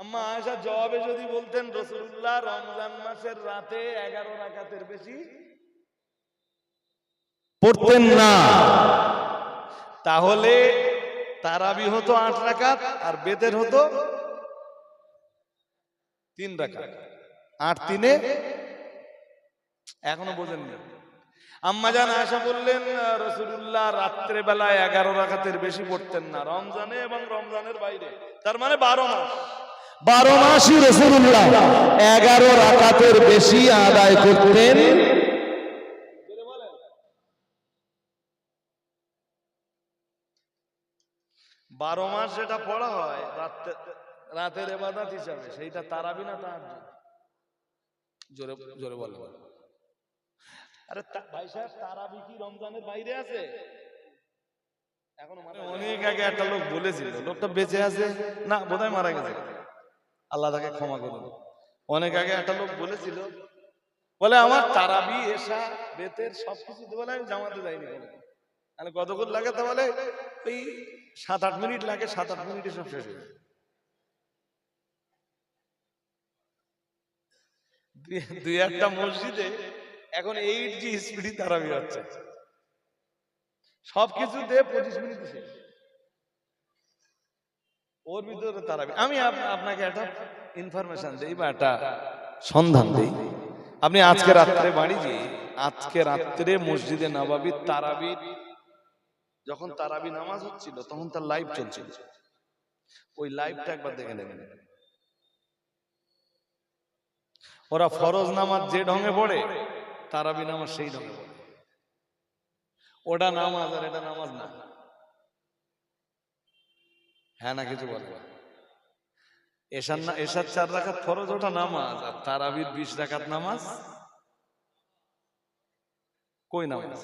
আম্মা আয়েশা জবাবে যদি বলতেন রাসূলুল্লাহ রমজান মাসের রাতে 11 রাকাতের বেশি পড়তেন না, তাহলে তারাবি হতো 8 রাকাত আর বেতের হতো 3 রাকাত। 8 3 এখনো বোঝেননি। আম্মাজান আয়েশা বললেন রাসূলুল্লাহ রাত্রে বেলায় 11 রাকাতের বেশি পড়তেন না, রমজানে এবং রমজানের বাইরে, তার মানে 12 মাস। 12 মাসই রাসূলুল্লাহ 11 রাকাতের বেশি আদায় করতেন। 12 মাস যেটা পড়া হয় রাতের ইবাদত হিসাবে, সেইটা তারাবি না তাহাজ্জুদ? জোরে জোরে বলে। আরে ভাই সাহেব, তারাবি কি রমজানের বাইরে আছে? এখন অনেক আগে একটা লোক বলেছিল, লোকটা বেঁচে আছে না, বোধহয় মারা গেছে, আল্লাহ তাকে ক্ষমা করুন। অনেক আগে একটা লোক বলেছিল, বলে আমার তারাবি এশা বেতের সবকিছু বলে আমি জামাতে যাইনি। তাহলে কতক্ষণ লাগে? তা বলে ওই 7-8 মিনিট লাগে, 7-8 মিনিটে সব শেষ হয়ে যায়। দুই একটা মসজিদে এখন 8G স্পিডে তারাবি হচ্ছে, সবকিছু দিয়ে 25 মিনিট শেষ, ওর ভিতরে তারাবি। আমি আপনাকে একটা ইনফরমেশন দেই বা একটা সন্ধান দেই। আপনি আজকে রাত্রে বাড়ি গিয়ে আজকে রাত্রে মসজিদে নববী তারাবি, যখন তারাবি নামাজ হচ্ছিল তখন তার লাইভ চলছিল, ওই লাইভটা একবার দেখে নেবেন। ওরা ফরজ নামাজ যে ঢঙে পড়ে, তারাবি নামাজ সেই ঢঙে পড়ে। ওটা নামাজ আর এটা নামাজ না। হ্যাঁ না কিছু বলে? এশার 4 রাকাত ফরজ, ওটা নামাজ, আর তারাবির 20 রাকাত নামাজ কই নামাজ?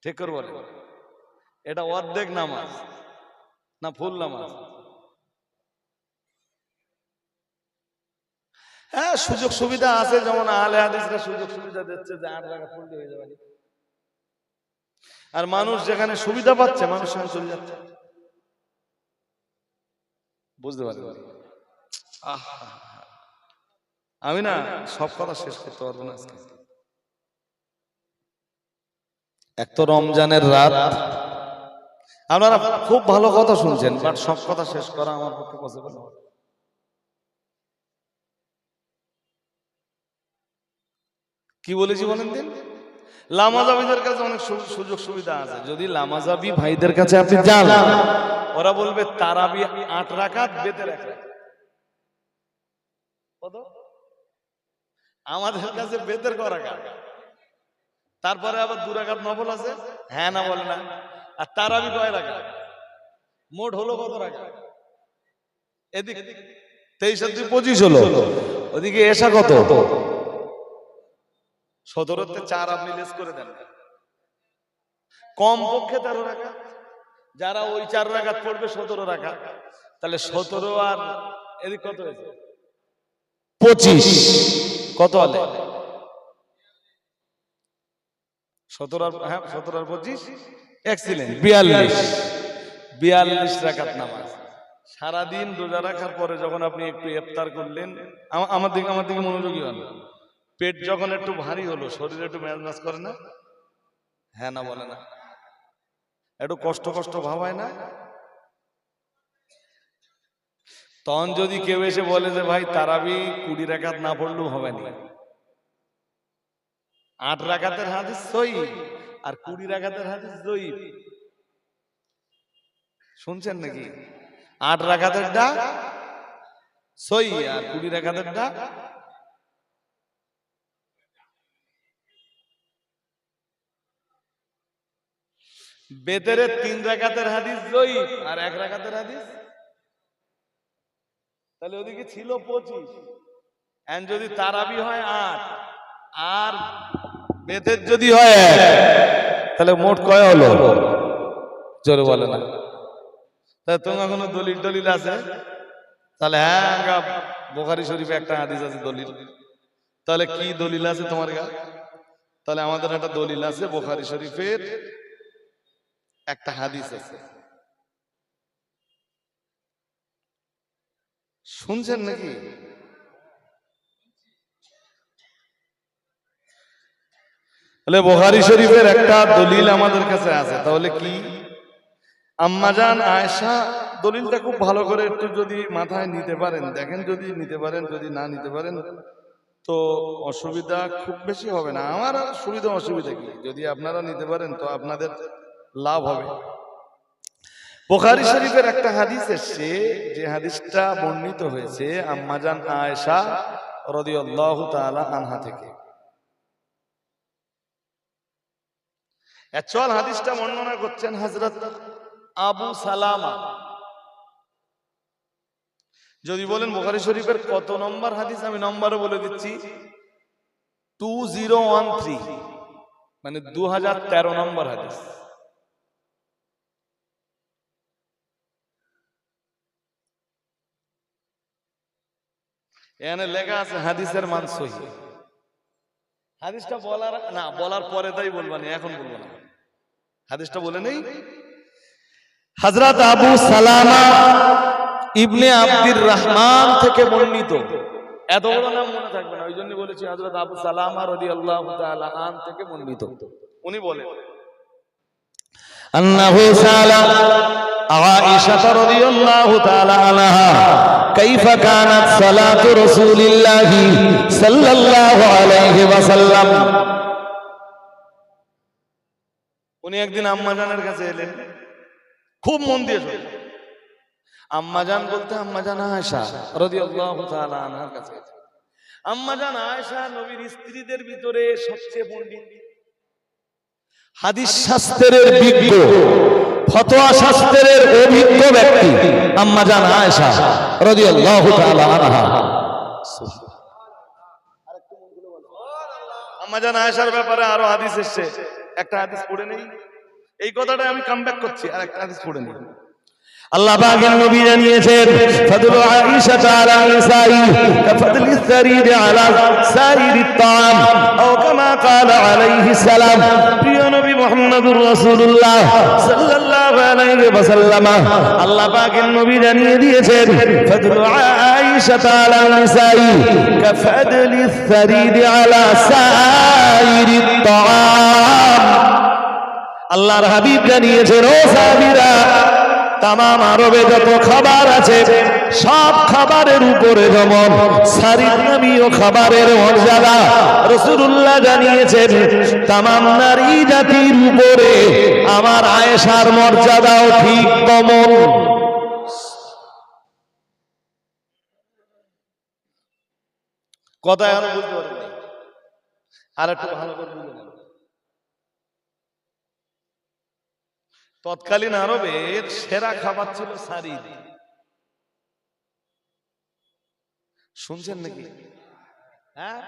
ঠিক করে বলে, এটা অর্ধেক নামাজ না ফুল নামাজ? হ্যাঁ, সুযোগ সুবিধা আছে, যেমন আহলে হাদিসরা সুযোগ সুবিধা দিচ্ছে যে 8 রাকাত পড়লে হয়ে যাবে, আর মানুষ যেখানে সুবিধা পাচ্ছে মানুষ সেখানে চলে যাচ্ছে। বুঝতে পারছি। আমি না সব কথা শেষ করতে পারবো না আজকে। এক তো রমজানের রাত, আপনারা খুব ভালো কথা শুনছেন, বাট সব কথা শেষ করা আমার পক্ষে পসিবল না। কি বলেছি বলেন দিন? লামাজাবিদের কাছে অনেক সুযোগ সুবিধা আছে। যদি লামাজাবি ভাইদের কাছে আপনি যান, ওরা বলবে তারাবি 8 রাকাত, বেতের 1 রাকাত। কত? আমাদের কাছে বেতের ক রাকাত, তারপরে আবার 2 রাকাত নফল আছে, হ্যাঁ না বলে না? আর তারাবি কয় রাকাত? মোট হলো কত রাকাত? এদিকে 23 আর 2 25 হলো, ওদিকে এশা কত? 17-তে 4 আপনি লেস করে দেন, কম পক্ষে 13 রাকাত। যারা ওই 4 রাকাত পড়বে 17 রাকাত, তাহলে 17 আর এদিক কত হয়েছে? 25। কত হলে? 17 আর, হ্যাঁ 17 আর 25 এক্সিলেন্ট, 42 রাকাত নামাজ। সারাদিন রোজা রাখার পরে যখন আপনি একটু ইফতার করলেন, আমার দিকে মনোযোগী হন, পেট যখন একটু ভারী হলো, শরীরে একটু ম্যাজ করে না? হ্যাঁ না বলে না? একটু কষ্ট কষ্ট ভাব হয় না? তখন যদি কেউ এসে বলে যে ভাই তারাবি 20 রাকাত না পড়লেও হবে না, 8 রাকাতের হাদিস সহিহ আর 20 রাকাতের হাদিস যঈফ, শুনছেন নাকি? 8 রাকাতেরটা সহিহ আর 20 রাকাতেরটা বেতের 3 রাকাতের হাদিস যঈফ আর 1 রাকাতের হাদিস, তাহলে ওদিকে ছিল 25। এন্ড যদি তারাবি হয় 8 আর বেতের যদি হয় 1, তাহলে মোট কয় হলো? জোরে বলে না? তাহলে তোমার কোনো দলিল আছে? তাহলে হ্যাঁ, বুখারী শরীফে একটা হাদিস আছে দলিল। তাহলে কি দলিল আছে তোমার কাছে? তাহলে আমাদের একটা দলিল আছে, বুখারী শরীফের একটা হাদিস আছে, শুনছেন নাকি? তাহলে বুখারী শরীফের একটা দলিল আমাদের কাছে আছে, তাহলে কি? আম্মাজান আয়েশা, দলিলটা খুব ভালো করে একটু যদি মাথায় নিতে পারেন, দেখেন যদি নিতে পারেন, যদি না নিতে পারেন তো অসুবিধা খুব বেশি হবে না। আমার আর সুবিধা অসুবিধা কি, যদি আপনারা নিতে পারেন তো আপনাদের লাভ হবে। বুখারী শরীফের একটা হাদিস এসেছে, যে হাদিসটা বর্ণিত হয়েছে আম্মাজান আয়েশা রাদিয়াল্লাহু তাআলা আনহা থেকে। অ্যাকচুয়াল হাদিসটা বর্ণনা করছেন হযরত আবু সালামা। যদি বলেন বুখারী শরীফের কত নম্বর হাদিস, আমি নম্বরও বলে দিচ্ছি, 2013, মানে 2013 নম্বর হাদিস। এখানে লেখা আছে হাদিসের মান সহিহ। হাদিসটা বলার পরে তাই বলবানি, এখন বলবো না। হাদিসটা বলে নেই। হযরত আবু সালামা ইবনে আব্দুর রহমান থেকে বর্ণিত। এত বড় নাম মনে থাকবে না, ওই জন্য বলেছি হযরত আবু সালামা রাদিয়াল্লাহু তাআলা আন থেকে বর্ণিত। উনি বলেন আন্নাহু সালা আয়েশা রাদিয়াল্লাহু তাআলা আনহা কাইফা কানাত সালাতু রাসূলিল্লাহি সাল্লাল্লাহু আলাইহি ওয়াসাল্লাম। উনি একদিন আম্মাজানের কাছে এলেন, খুব মন দিয়ে শুনলেন। আম্মাজান বলতে আম্মাজান আয়েশা রাদিয়াল্লাহু তাআলা আনহার কাছে। আম্মাজান আয়েশা নবীর স্ত্রীদের ভিতরে সবচেয়ে পণ্ডিত, হাদিস শাস্ত্রের বিজ্ঞ, ফতোয়া শাস্ত্রের অভিজ্ঞ ব্যক্তি আম্মাজান আয়েশা রাদিয়াল্লাহু তাআলা আনহা। আম্মাজান আয়েশার ব্যাপারে আরো হাদিস এসেছে, একটা হাদিস পড়ে নেই। এই কথাটা আমি কামব্যাক করছি, আর একটা হাদিস পড়ে নেই। আল্লাহ পাকের নবী জানিয়েছেন ফাদলু আয়েশা আলা নিসাই কাফদলি সারিদ আলা সাইরিত তাআম আও কামা ক্বালা আলাইহিস সালাম। প্রিয় নবী মুহাম্মদুর রাসূলুল্লাহ সাল্লাল্লাহু আলাইহি ওয়াসাল্লাম, আল্লাহ পাকের নবী জানিয়ে দিয়েছেন ফাদলু আয়েশা আলা নিসাই কাফদলি সারিদ আলা সাইরিত তাআম। আল্লাহর হাবিব জানিয়েছেন, ও সাহাবীরা, তামাম আরবে যত খাবার আছে সব খাবারের উপরে যেমন সারিদ নামীয় খাবারের মর্যাদা, রাসূলুল্লাহ জানিয়েছেন তামাম নারী জাতির উপরে আমার আয়েশার মর্যাদাও ঠিক তেমন। কথা আর বুঝতে পারেন, আর একটু ভালো করে বুঝুন। তৎকালীন আরবের সেরা খাবার ছিল সারিদ। শুনছেন নাকি? হ্যাঁ,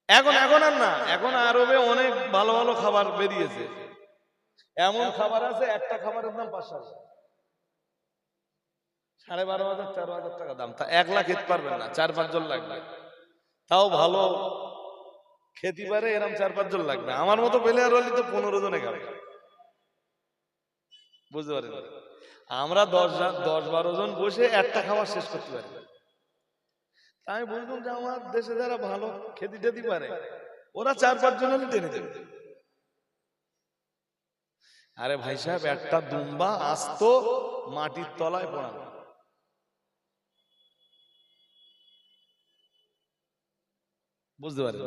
এখন আর না, এখন আরবে অনেক ভালো ভালো খাবার বেরিয়েছে। এমন খাবার আছে একটা খাবারের দাম 500, 12,500, 13,000 টাকা দাম। তা 1 লাখ খেতে পারবেন না, 4-5 জন লাগবে। তাও ভালো খেতে পারে এরকম 4-5 জন লাগবে। আমার মতো প্লেয়ার হলে তো 15 জনে খাবে। বুঝতে পারেন? আমরা 10-12 জন বসে একটা খাবার শেষ করতে পারি। আমি বুঝলাম যে আমার দেশে যারা ভালো খেতে টেতে পারে ওরা 4-5 জন হলে টেনে দেবে। আরে ভাই সাহেব, একটা দুম্বা আস্ত মাটির তলায় পড়ানো। বুঝতে পারেন?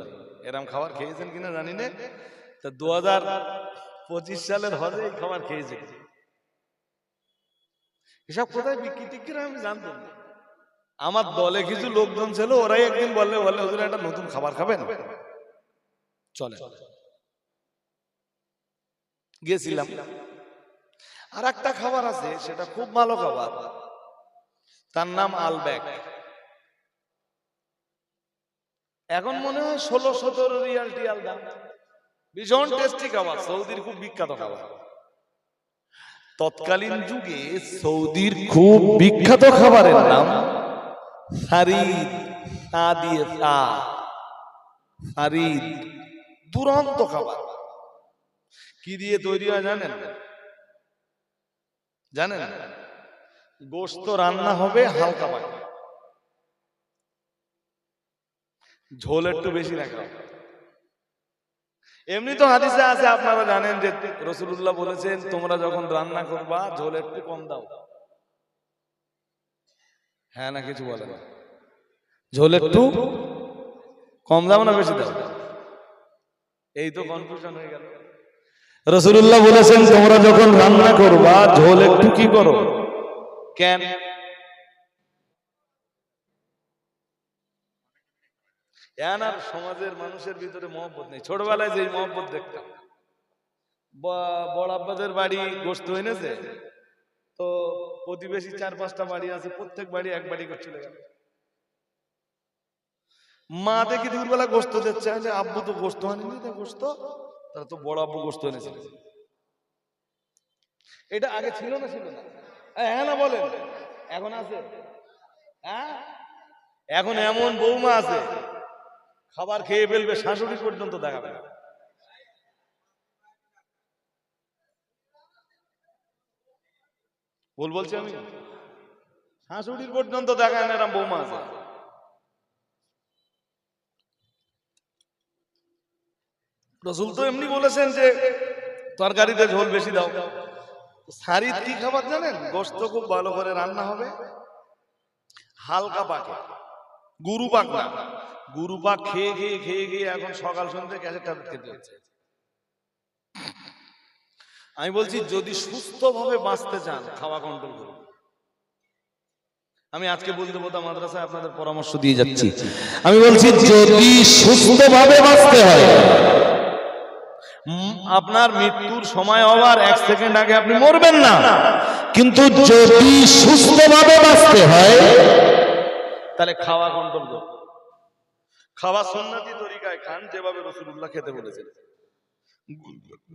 এরকম খাবার খেয়েছেন কিনা জানি না। তা 2025 সালের হজে এই খাবার খেয়েছেন। এসব কোথায় বিক্রি টিক্রি আমি জানতাম না। আমার দলে কিছু লোকজন ছিল, ওরাই একদিন বললে হুজুর একটা নতুন খাবার খাবেন, চলে গেছিলাম। আর একটা খাবার আছে, সেটা খুব ভালো খাবার, তার নাম আলব্যাক। এখন মনে হয় 16-17 রিয়াল টিয়াল দাম। ভীষণ টেস্টি খাবার, সৌদির খুব বিখ্যাত খাবার। তৎকালীন যুগে সৌদির খুব বিখ্যাত খাবারের নাম সারিদ। সারিদ দুরন্ত খাবার। কি দিয়ে তৈরি হয় জানেন? গোশত রান্না হবে হালকা পাকে, ঝোল একটু বেশি রাখা হবে। এমনি তো হাদিসে আছে, আপনারা জানেন যে রাসূলুল্লাহ বলেছেন তোমরা যখন রান্না করবা ঝোল একটু কম দাও। হ্যাঁ না কিছু বলে না, ঝোল একটু কম দাও না বেশি দাও? এই তো কনফিউশন হয়ে গেল। রাসূলুল্লাহ বলেছেন তোমরা যখন রান্না করবা ঝোল একটু কি করো, কেন? এখন আর সমাজের মানুষের ভিতরে মহব্বত নেই। ছোটবেলায় যেই মহব্বত দেখতাম, বড় আব্বাদের বাড়ি গোশত এনেছে তো প্রতিবেশী 4-5টা বাড়ি আছে, প্রত্যেক বাড়ি এক বাড়ি করে চলে গেল। মা দেখি দুপুরবেলা গোশত দিচ্ছে, যে আব্বু তো গোশত আনেনি, গোশত তারা তো বড় আব্বু গোশত এনেছিল। এটা আগে ছিল না, ছিল না? হ্যাঁ না বলেন, এখন আছে? হ্যাঁ, এখন এমন বৌমা আছে খাবার খেয়ে ফেলবে, শাশুড়ি পর্যন্ত দেখাবে না। ভুল বলছি আমি? শাশুড়ির পর্যন্ত দেখায় না, এরকম বৌমা আছে। রাসূল তো এমনি বলেছেন যে তরকারিতে ঝোল বেশি দাও। সারিদ কি খাবার জানেন? গোশত খুব ভালো করে রান্না হবে, হালকা পাকে, গুরু পাক না। গুরু পাক খেয়ে খেয়ে খেয়ে খেয়ে এখন সকাল সন্ধ্যে গ্যাসের ট্যাবলেট খেতে হচ্ছে। আমি বলছি যদি সুস্থভাবে বাঁচতে চান খাওয়া কন্ট্রোল করুন। আমি আজকে বলতে বলতে মাদ্রাসায় আপনাদের পরামর্শ দিয়ে যাচ্ছি। আমি বলছি যদি সুস্থভাবে বাঁচতে হয়, আপনার মৃত্যুর সময় হওয়ার 1 সেকেন্ড আগে আপনি মরবেন না, কিন্তু যদি সুস্থভাবে বাঁচতে হয় তাহলে খাওয়া কন্ট্রোল করুন। খাওয়া সুন্নতি তরিকায় খান, যেভাবে রাসূলুল্লাহ খেতে বলেছেন।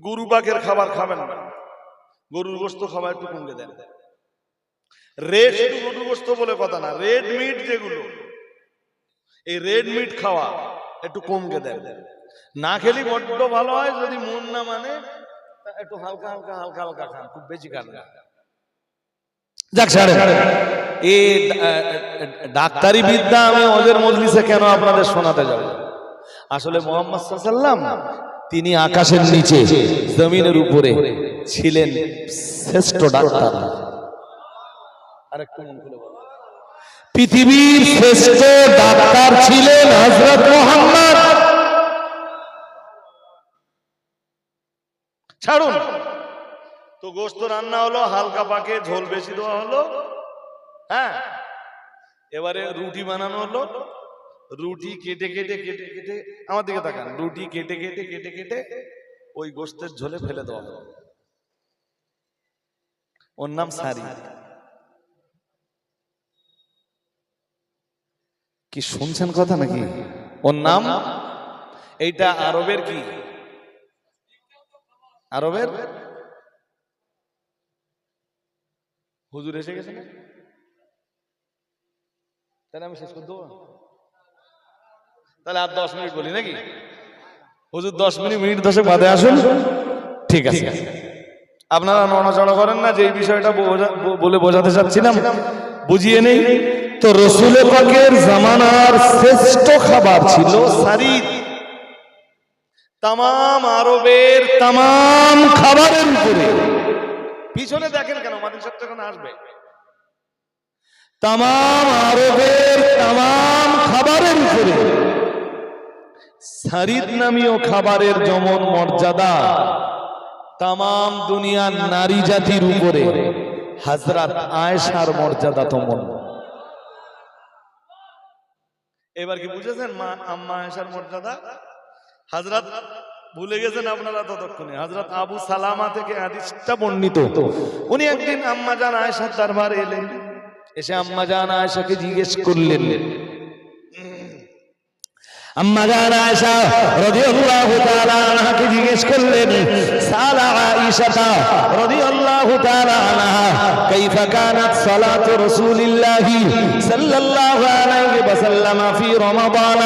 গরু পাকের খাবার খাবেন না, গরুর গোশত খাওয়া একটু কমিয়ে দেন। রেড শুধু গরুর গোশত বলে কথা না, রেড মিট যেগুলো, এই রেড মিট খাওয়া একটু কমকে দেন। না খেলে বড্ড ভালো হয়, যদি মন না মানে একটু হালকা হালকা হালকা হালকা খান, খুব বেশি খান না। যাক ছাড়েন, এই ডাক্তারি বিদ্যা আমি ওদের মজলিসে কেন আপনাদের শোনাতে যাব? আসলে মুহাম্মদ সাল্লাল্লাহু আলাইহি ওয়াসাল্লাম তিনি আকাশের নিচে জমিনের উপরে ছিলেন শ্রেষ্ঠ ডাক্তার। আরেকটু মন খুলে বলো, পৃথিবীর শ্রেষ্ঠ ডাক্তার ছিলেন হযরত মুহাম্মদ। ছাড়ুন তো, গোশত রান্না হলো হালকা পাকে, ঝোল বেশি দেওয়া হলো। হ্যাঁ, এবারে রুটি বানানো হলো। রুটি কেটে কেটে কেটে কেটে, আমার দিকে তাকান, রুটি কেটে কেটে কেটে কেটে ওই গোশতের ঝোলে ফেলে দেওয়া হলো। ওর নাম সারি। কি শুনছেন কথা নাকি? ওর নাম, এইটা আরবের কি, আরবের হুজুর এসে গেছে না? তাহলে আমি শেষ করে দেবো, তাহলে আর 10 মিনিট বলি নাকি? হুজুর 10 মিনিট 10 বাদে আসুন, ঠিক আছে? আপনারা নড়াচড়া করেন না, যে এই বিষয়টা বলে বোঝাতে চাচ্ছিলাম বুঝিয়ে নেই তো। রাসূল পাকের জামানার শ্রেষ্ঠ খাবার ছিল সারিদ। তামাম আরবের তামাম খাবারের উপরে, পিছনে দেখেন কেন, মাদ্রাসা যখন আসবে, তামাম আরবের তামাম খাবারের উপরে সারিদ নামীয় খাবারের যেমন মর্যাদা, তামাম দুনিয়ার নারী জাতির উপরে হযরত আয়েশার মর্যাদা তেমন। এবার কি বুঝেছেন মা আম্মা আয়েশার মর্যাদা? হযরত ভুলে গেছেন আপনারা ততক্ষণে, হযরত আবু সালামা থেকে হাদিসটা বর্ণিত। উনি একদিন আম্মা জান আয়েশার দরবারে এলেন, এসে আম্মা জান আয়েশাকে জিজ্ঞেস করলেন, আম্মা জান আয়েশা রাদিয়াল্লাহু তাআলা আনহাকে জিজ্ঞেস করলেন, সালা আয়েশা রাদিয়াল্লাহু তাআলা আনহা কাইফা কানাত সালাতু রাসূলিল্লাহি সাল্লাল্লাহু আলাইহি ওয়াসাল্লাম ফি রমাদান।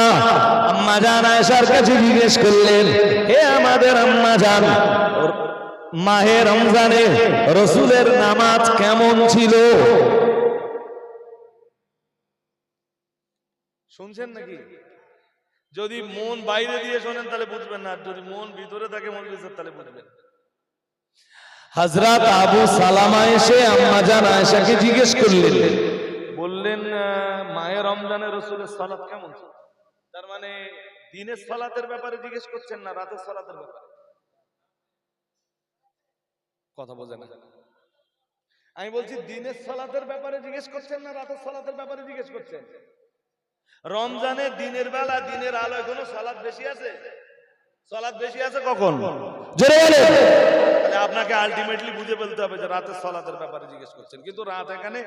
আম্মা জান আয়েশার কাছে জিজ্ঞেস করলেন, হে আমাদের আম্মা জান, মাহে রমজানে রাসূলের নামাজ কেমন ছিল? শুনছেন নাকি? যদি মন বাইরে দিয়ে শোনেন তাহলে বুঝবেন না, আর যদি মন ভিতরে থাকে মৌলভী সাহেব তাহলে বুঝবেন। হযরত আবু সালামা এসে আম্মাজান আয়েশাকে জিজ্ঞেস করলেন, বললেন মাহে রমজানে রাসূলের সালাত কেমন ছিল? তার মানে দিনের সালাতের ব্যাপারে জিজ্ঞেস করছেন না রাতের সালাতের ব্যাপারে? কথা বোঝেন না। আমি বলছি দিনের সালাতের ব্যাপারে জিজ্ঞেস করছেন না রাতের সালাতের ব্যাপারে জিজ্ঞেস করছেন? রমজানে দিনের বেলা দিনের আলোয় কোনো সালাত বেশি আছে? সালাত বেশি আছে কখন? জোরে বলেন। তাহলে আপনাকে আলটিমেটলি বুঝে ফেলতে হবে যে রাতের সালাতের ব্যাপারে জিজ্ঞেস করছেন, কিন্তু রাত এখানে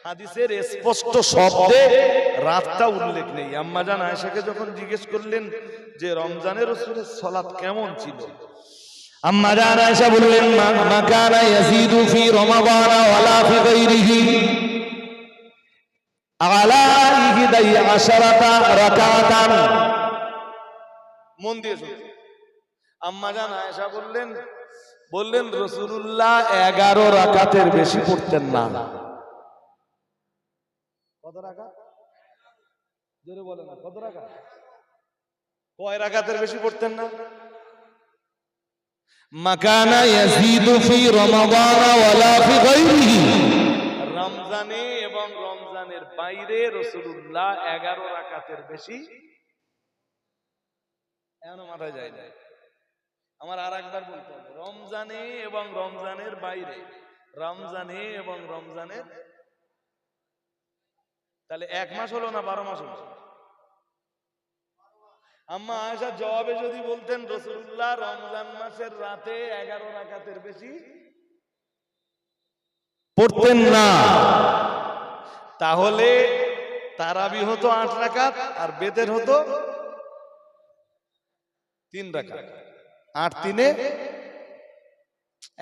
হাদিসের স্পষ্ট শব্দে রাতটা উল্লেখ নেই। আম্মাজান আয়েশাকে যখন জিজ্ঞেস করলেন যে রমজানের রাসূলের সালাত কেমন ছিল, আম্মাজান আয়েশা বললেন, মা কানা ইয়াজিদু ফি রমাদান ওয়ালা ফি গায়রিহি আলা ইহদাই আশারাতা রাকাতান। মন দিয়ে শুনুন। আম্মাজান আয়েশা বললেন রাসূলুল্লাহ 11 রাকাতের বেশি পড়তেন না। কত রাকাত? জোরে বলেন না, কত রাকাত? কয় রাকাতের বেশি পড়তেন না? মা কানা ইয়াজিদু ফি রমাদান ওয়ালা ফি গায়রিহি, রমজানে এবং রমজানের বাইরে রাসূলুল্লাহ 11 রাকাতের বেশি এখনো মাথায় যায় না। আমার আরেকবার বলতে হবে, রমজানে এবং রমজানের বাইরে, রমজানে এবং রমজানের, তাহলে 1 মাস হলো না 12 মাস হলো? আম্মা আয়েশা জবাবে যদি বলতেন রাসূলুল্লাহ রমজান মাসের রাতে 11 রাকাতের বেশি পড়তেন না, তাহলে তারাবি হতো 8 রাকাত আর বেতের হতো 3 রাকাত। 8 3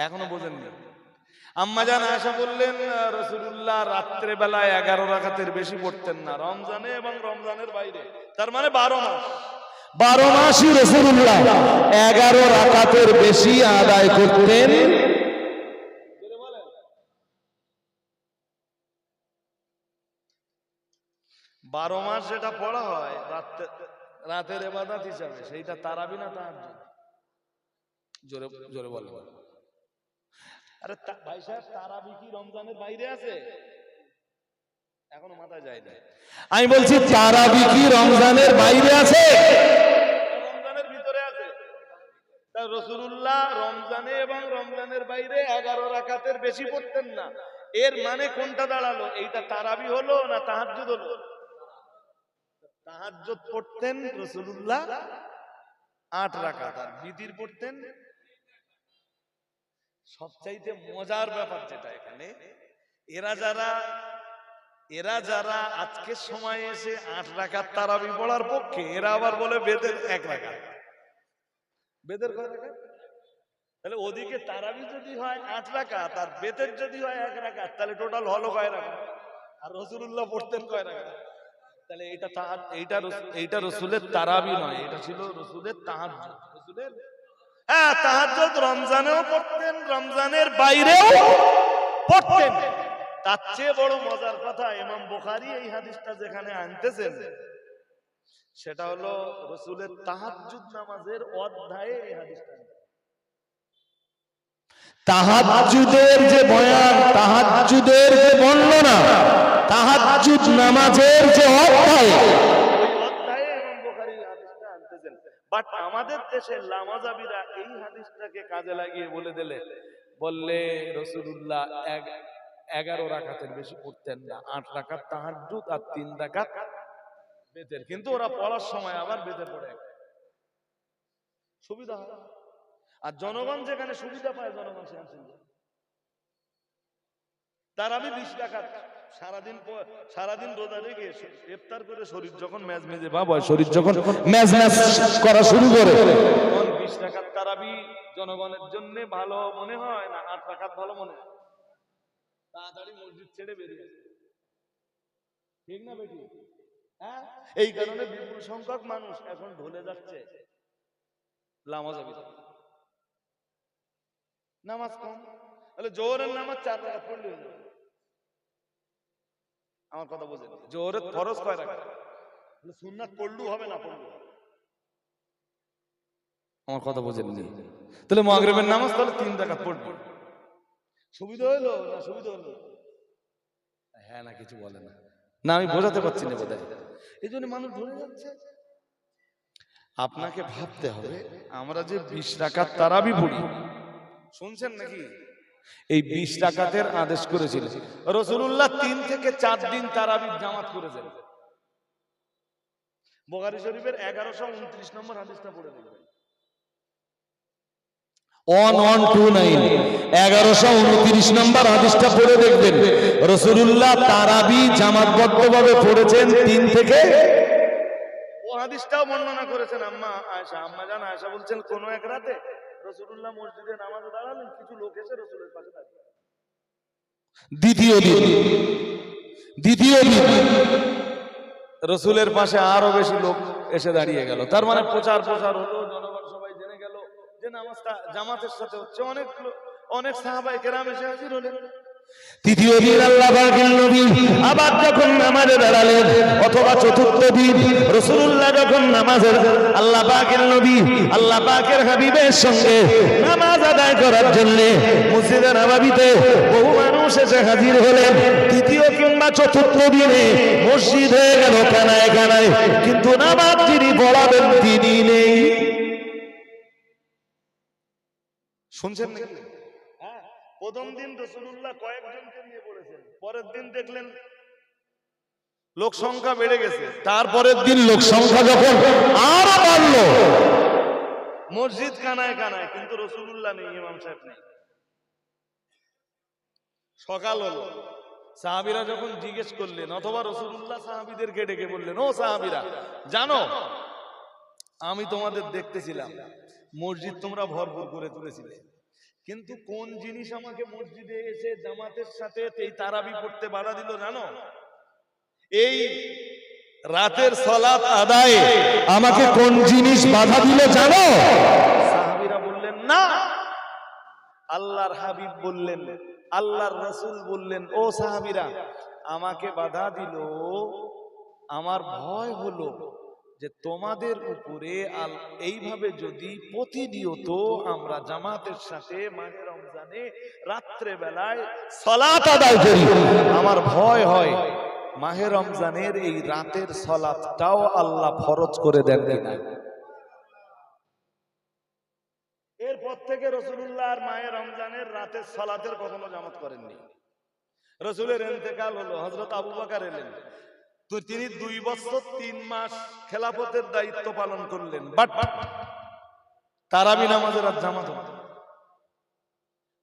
এখনো বোঝেননি? আম্মাজান আয়েশা বললেন রাসূলুল্লাহ রাত্রে বেলায় 11 রাকাতের বেশি পড়তেন না রমজানে এবং রমজানের বাইরে, তার মানে 12 মাস। 12 মাসই রাসূলুল্লাহ 11 রাকাতের বেশি আদায় করতেন। 12 মাস যেটা পড়া হয় রাতের ইবাদত হিসাবে, সেইটা তারাবি না তাহাজ্জুদ? জোরে জোরে বলেন। আরে ভাই সাহেব, তারাবি কি রমজানের বাইরে আছে? এখনো মাথায় যায় না। আমি বলছি তারাবি কি রমজানের বাইরে আছে? রমজানের ভিতরে আছে। তা রাসূলুল্লাহ রমজানে এবং রমজানের বাইরে 11 রাকাতের বেশি পড়তেন না, এর মানে কোনটা দাঁড়ালো? এইটা তারাবি হলো না তাহাজ্জুদ হলো? তাহাজ্জুদ পড়তেন রাসূলুল্লাহ 8 রাকাত আর বিতির পড়তেন। সবচাইতে মজার ব্যাপার যেটা এখানে, এরা যারা আজকের সময় এসে 8 রাকাত তারাবি পড়ার পক্ষে, এরা আবার বলে বেদের 1 রাকাত। বেদের কয় রাকাত? তাহলে ওদিকে তারাবি যদি হয় 8 রাকাত আর বেদের যদি হয় 1 রাকাত, তাহলে টোটাল হলো কয় রাকাত? আর রাসূলুল্লাহ পড়তেন কয় রাকাত? তাহলে এইটা রাসূলের তারাবি নয়, এটা ছিল রাসূলের তাহাজ্জুদ। রাসূলের তাহাজ্জুদ রমজানেও পড়তেন, রমজানের বাইরেও পড়তেন। তার চেয়ে বড় মজার কথা, ইমাম বুখারী এই হাদিসটা যেখানে আনতেছেন, সেটা হলো রাসূলের তাহাজ্জুদ নামাজের অধ্যায়ে এই হাদিসটা। তাহাজ্জুদের যে বয়ান, তাহাজ্জুদের যে বর্ণনা, তাহাজ্জুদ নামাজের যে অধ্যায়, ওই অধ্যায়ে ইমাম বুখারী এই হাদিসটা আনতেছেন। বাট আমাদের দেশের লামাজাবিরা এই হাদিসটাকে কাজে লাগিয়ে বললে রাসূলুল্লাহ 11 রাকাতের বেশি পড়তেন না, 8 রাকাত তাহাজ্জুদ আর 3 রাকাত বেতের। কিন্তু ওরা পড়ার সময় আবার বেতে পড়ে, সুবিধা হয়। আর জনগণ যেখানে সুবিধা পায় জনগণ সেখানে সুবিধা। তারাবি 20 রাকাত সারাদিন রোজা রেখে ইফতার করে শরীর যখন মেজমেজে ভাব হয়, শরীর যখন মেজমেজ করা শুরু করে, তখন 20 রাকাত তারাবি জনগণের জন্য ভালো মনে হয় না 8 রাকাত ভালো মনে হয়? তাড়াতাড়ি মসজিদ ছেড়ে বেরিয়ে আসে, ঠিক না বেটি? হ্যাঁ, এই কারণে বিপুল সংখ্যক মানুষ এখন ঢলে যাচ্ছে লামাজাবি নামাজ কম। তাহলে জোহরের নামাজ 4 রাকাত পড়লে হয়ে যাবে। আমার কথা বোঝেন? জোহরের ফরজ কয় রাকাত? সুন্নাত পড়লেও হবে না পড়লেও হবে। আমার কথা বোঝেননি? তাহলে মাগরিবের নামাজ তাহলে 3 রাকাত পড়বে, সুবিধা হলো না সুবিধা হলো? হ্যাঁ না কিছু বলে না, না আমি বোঝাতে পারছি না বোধহয়। এই জন্য মানুষ ধরে যাচ্ছে। আপনাকে ভাবতে হবে, আমরা যে 20 রাকাত তারাবি পড়ি, শুনছেন নাকি? এই 20 রাকাতের আদেশ করেছিল রাসূলুল্লাহ। 3 থেকে 4 দিন তারাবির জামাত করেছেন। বুখারী শরীফের 1129 নম্বর হাদিসটা পড়ে দেখবেন। 1129 1129 নম্বর হাদিসটা পড়ে দেখবেন। রাসূলুল্লাহ তারাবি জামাতবদ্ধভাবে পড়েছেন 3 থেকে। ও হাদিসটাও বর্ণনা করেছেন আম্মা আয়েশা। আম্মা জান আয়েশা বলছেন, কোন এক রাতে রাসূলুল্লাহ মসজিদে নামাজে দাঁড়ালেন, কিছু লোক এসে রাসূলের পাশে দাঁড়িয়ে। দ্বিতীয় দিন রাসূলের পাশে আরো বেশি লোক এসে দাঁড়িয়ে গেল। তার মানে প্রচার হলো, জনগণ সবাই জেনে গেল যে নামাজটা জামাতের সাথে হচ্ছে। অনেক সাহাবায়ে কেরাম এসে হাজির হলেন। তৃতীয় দিন আল্লাহ পাকের নবী আবার যখন নামাজে দাঁড়ালেন, অথবা চতুর্থ দিন রাসূলুল্লাহ যখন নামাজের আল্লাহ পাকের নবী আল্লাহ পাকের হাবিবের সঙ্গে নামাজ আদায় করার জন্য মসজিদে নববীতে বহু মানুষ এসে হাজির হলেন। তৃতীয় কিংবা চতুর্থ দিনে মসজিদ হয়ে গেল কানায় কানায়, কিন্তু নামাজ যিনি পড়াবেন তিনি নেই। শুনছেন নাকি? হ্যাঁ, প্রথম দিন রাসূলুল্লাহ কয়েকজনকে নিয়ে পড়েছেন, পরের দিন দেখলেন লোক সংখ্যা বেড়ে গেছে, তারপরের দিন লোক সংখ্যা যখন আরো বাড়লো, মসজিদ কানায় কানায়, কিন্তু রাসূলুল্লাহ নেই, ইমাম সাহেব নেই। সকাল হলো, সাহাবীরা যখন জিজ্ঞেস করলেন, অথবা রাসূলুল্লাহ সাহাবীদেরকে ডেকে বললেন, ও সাহাবীরা জানো, আমি তোমাদের দেখতেছিলাম মসজিদ তোমরা ভরপুর করে তুলেছিলে, কিন্তু কোন জিনিস আমাকে মসজিদে এসে জামাতের সাথে এই তারাবি পড়তে বাধা দিল জানো? এই রাতের সালাত আদায়ে আমাকে কোন জিনিস বাধা দিল জানো? সাহাবীরা বললেন না। আল্লাহর হাবিব বললেন, আল্লাহর রাসূল বললেন, ও সাহাবীরা আমাকে বাধা দিল, আমার ভয় হলো যে তোমাদের উপরে এইভাবে যদি প্রতিনিয়ত আমরা জামাতের সাথে মাহে রমজানে রাত্রে বেলায় সালাত আদায় করি, আমার ভয় হয় মাহে রমজানের এই রাতের সালাতটাও আল্লাহ ফরজ করে দেন কিনা। এরপর থেকে রাসূলুল্লাহ আর মাহে রমজানের রাতের সালাতের কখনো জামাত করেননি। রাসূলের ইন্তেকাল হলো, হযরত আবু বকর এলেন, তো তিনি 2 বছর 3 মাস খেলাফতের দায়িত্ব পালন করলেন, বাট তারাবি নামাজের আর জামাত হলো।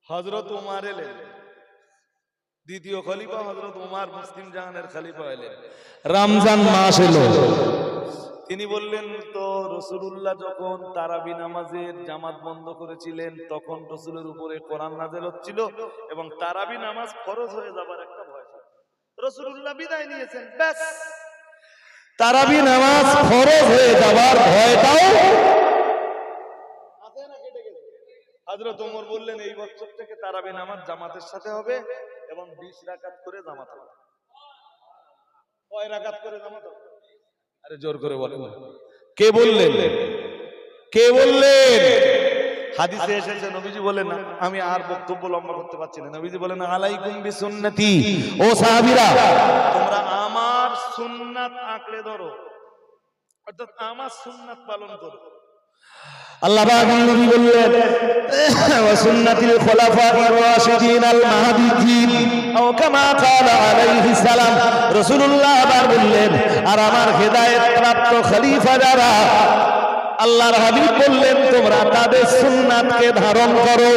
হযরত ওমর এলেন, দ্বিতীয় খলিফা হযরত ওমর মুসলিম জাহানের খলিফা এলেন। রমজান মাস এলো, তিনি বললেন, তো রাসূলুল্লাহ যখন তারাবি নামাজের জামাত বন্ধ করেছিলেন, তখন রাসূলের উপরে কোরআন নাযিল হচ্ছিল এবং তারাবি নামাজ ফরজ হয়ে যাবার একটা ভয় ছিল। রাসূলুল্লাহ বিদায় নিয়েছেন, ব্যাস। তারাবি নামাজ ফরজ হয়ে যাবার ভয়টাও আছে না, কেটে গেছে। হযরত ওমর বললেন, এই বছর থেকে তারাবি নামাজ জামাতের সাথে হবে এবং 20 রাকাত করে জামাত হবে। কয় রাকাত করে জামাত হবে? আরে জোর করে বলেন, কে বললেন? কে বললেন? হাদিসে এসেছে, নবীজি বলেন, না আমি আর বক্তব্য লম্বা করতে পারছি না। নবীজি বলেন, আলাইকুম বিসুন্নতি, ও সাহাবীরা তোমরা আমার সুন্নাত আঁকড়ে ধরো, অর্থাৎ আমার সুন্নাত পালন করো। আল্লাহ পাক নবী বললেন, ওয়া সুন্নাতিল খুলাফায়ে রাশিদিন আল মাহদিয়িন, ও কামা ক্বালা আলাইহিস সালাম। রাসূলুল্লাহ আবার বললেন, আর আমার হেদায়েত প্রাপ্ত খলিফা যারা, আল্লাহর হাবিব বললেন, তোমরা তাদের সুন্নাতকে ধারণ করো।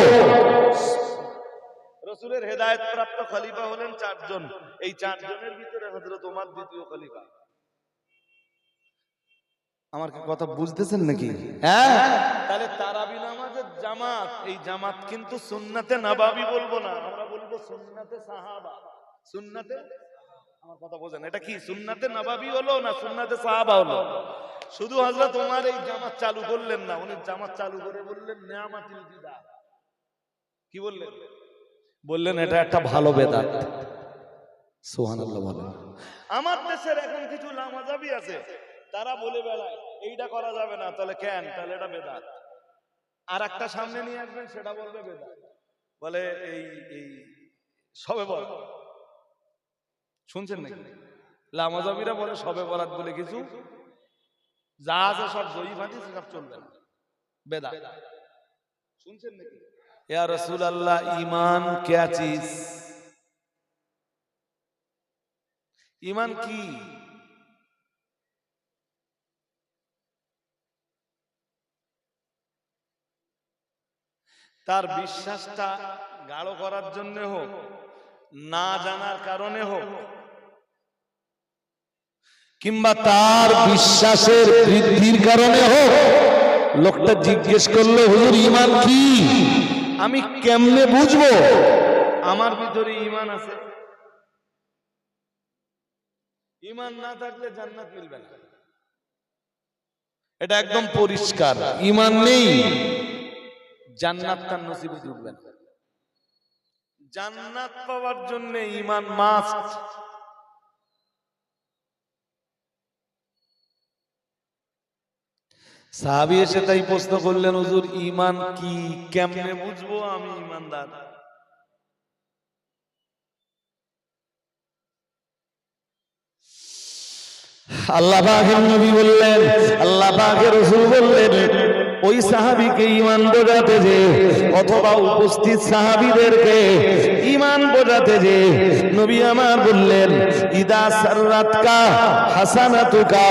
রাসূলের হেদায়েত প্রাপ্ত খলিফা হলেন 4 জন। এই 4 জনের ভিতরে হযরত ওমর দ্বিতীয় খলিফা। আমার কি কথা বুঝতেছেন নাকি? হ্যাঁ, তাহলে তারাবি নামাজের জামাত, এই জামাত কিন্তু সুন্নাতে নববী বলবো না, আমরা বলবো সুন্নাতে সাহাবা। সুন্নাতে, আমার কথা বোঝেন, এটা কি সুন্নাতে নববী হলো না সুন্নাতে সাহাবা হলো? শুধু হযরত ওমর এই জামাত চালু করলেন না, উনি জামাত চালু করে বললেন নিয়ামাতুল বিদআত। কি বললেন? বললেন এটা একটা ভালো বেদাত। সুবহানাল্লাহ বলেন। আমার দেশের এখন কিছু লামাযাবি আছে, তারা বলে বেড়ায় এইটা করা যাবে না, তাহলে কেন, তাহলে এটা বেদাত। আর একটা সামনে নিয়ে আসবেন, সেটা বলবে বেদাত, বলে এই এই সবে বল শুনছেন নাকি? লামাজাবিরা বলে সবে বরাত বলে কিছু যা আছে সব জয়ী হাদিস, সব চলবে না, বেদাত। শুনছেন নাকি? ইয়া রাসূলুল্লাহ, ঈমান क्या चीज? ঈমান কি? তার বিশ্বাসটা গাঢ় করার জন্য হোক, না জানার কারণে হোক, কিংবা তার বিশ্বাসের বৃদ্ধির কারণে হোক, লোকটা জিজ্ঞেস করলো হুজুর ঈমান কি, আমি কেমনে বুঝবো আমার ভিতরে ঈমান আছে? ঈমান না থাকলে জান্নাত মিলবে না, এটা একদম পরিষ্কার। ঈমান নেই, জান্নাত তার নসিবে জুটবে না। জান্নাত পাওয়ার জন্য ঈমান মাস্ট। সাহাবী এসে তাই প্রশ্ন করলেন, হুজুর ঈমান কি, কেমনে বুঝবো আমি ঈমানদার? আল্লাহ পাকের নবী বললেন, আল্লাহ পাকের রাসূল বললেন, ওই সাহাবীকে ঈমান বোঝাতে যে, অথবা উপস্থিত সাহাবীদেরকে ঈমান বোঝাতে যে নবী আমার বললেন, ইদা সাররাতকা হাসানাতুকা।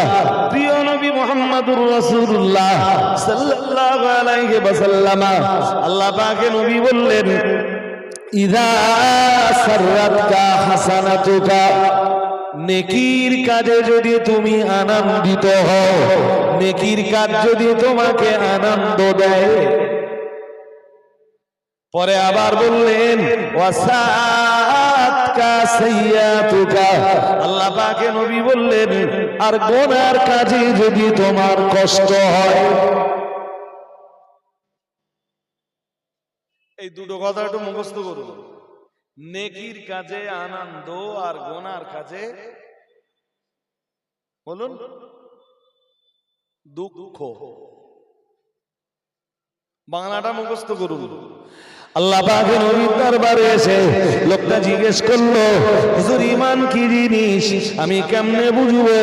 প্রিয় নবী মুহাম্মদুর রাসূলুল্লাহ সাল্লাল্লাহু আলাইহি ওয়াসাল্লাম, আল্লাহ পাকের নবী বললেন, ইদা সাররাতকা হাসানাতুকা, নেকির কাজে যদি তুমি আনন্দিত হও, নেকির কাজ যদি তোমাকে আনন্দ দেয়। পরে আবার বললেন, ওয়াসাতকা সাইয়াতুকা, আল্লাহ পাকে নবী বললেন, আর গুনার কাজে যদি তোমার কষ্ট হয়। এই দুটো কথা একটু মুখস্থ করুন। নেকির কাজে আনন্দ আর গুনার কাজে বলুন দুঃখ। বাংলাটা মুখস্থ করুন। আল্লাহ পাকের নবীর দরবারে এসে লোকটা জিজ্ঞেস করলো, হুজুর ঈমান কি জিনিস, আমি কেমনে বুঝবো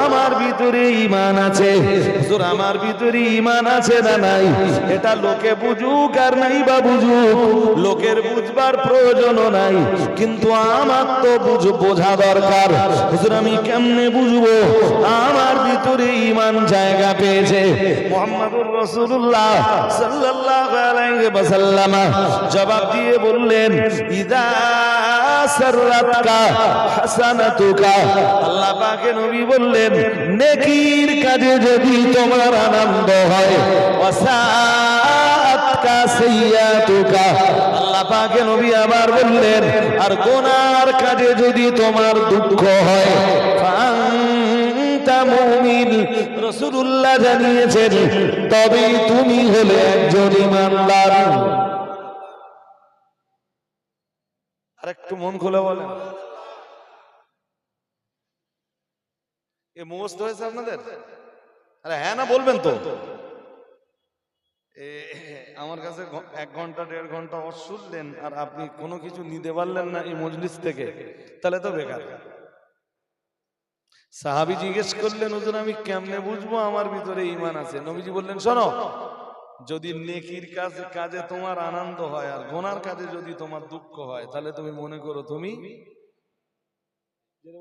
আমার ভিতরে ঈমান আছে? হুজুর আমার ভিতরে ঈমান আছে না নাই, এটা লোকে বুঝুক আর নাই বা বুঝুক, লোকের বুঝবার প্রয়োজনও নাই, কিন্তু আমার তো বোঝা দরকার। হুজুর আমি কেমনে বুঝবো আমার ভিতরে ঈমান জায়গা পেয়েছে? মুহাম্মদুর রাসূলুল্লাহ সাল্লাল্লাহু আলাইহি ওয়াসাল্লাম জবাব দিয়ে বললেন, ইদা সাররাতকা হাসানাতুকা, আল্লাহ পাকের নবী বললেন, নেকির কাজে যদি তোমার আনন্দ হয়, ওয়াসাতকা সাইয়াতুকা, আল্লাহ পাকের নবী আবার বললেন, আর গুনার কাজে যদি তোমার দুঃখ হয়, ফাআনতা মুমিন। রাসূলুল্লাহ জানিয়েছেন, তবেই তুমি হলে একজন ঈমানদার। আর একটু মন খুলে বলেন, এ মুখস্থ হয়েছে আপনাদের? আরে হ্যাঁ না বলবেন তো। আমার কাছে 1 ঘন্টা 1.5 ঘন্টা ওয়াজ শুনলেন আর আপনি কোনো কিছু নিতে পারলেন না এই মজলিস থেকে, তাহলে তো বেকার। সাহাবী জিজ্ঞেস করলেন, হুজুর আমি কেমনে বুঝবো আমার ভিতরে ঈমান আছে? নবীজি বললেন, শোনো, যদি নেকির কাজে তোমার আনন্দ হয় আর গুনার কাজে যদি তোমার দুঃখ হয়, তাহলে তুমি মনে করো তুমি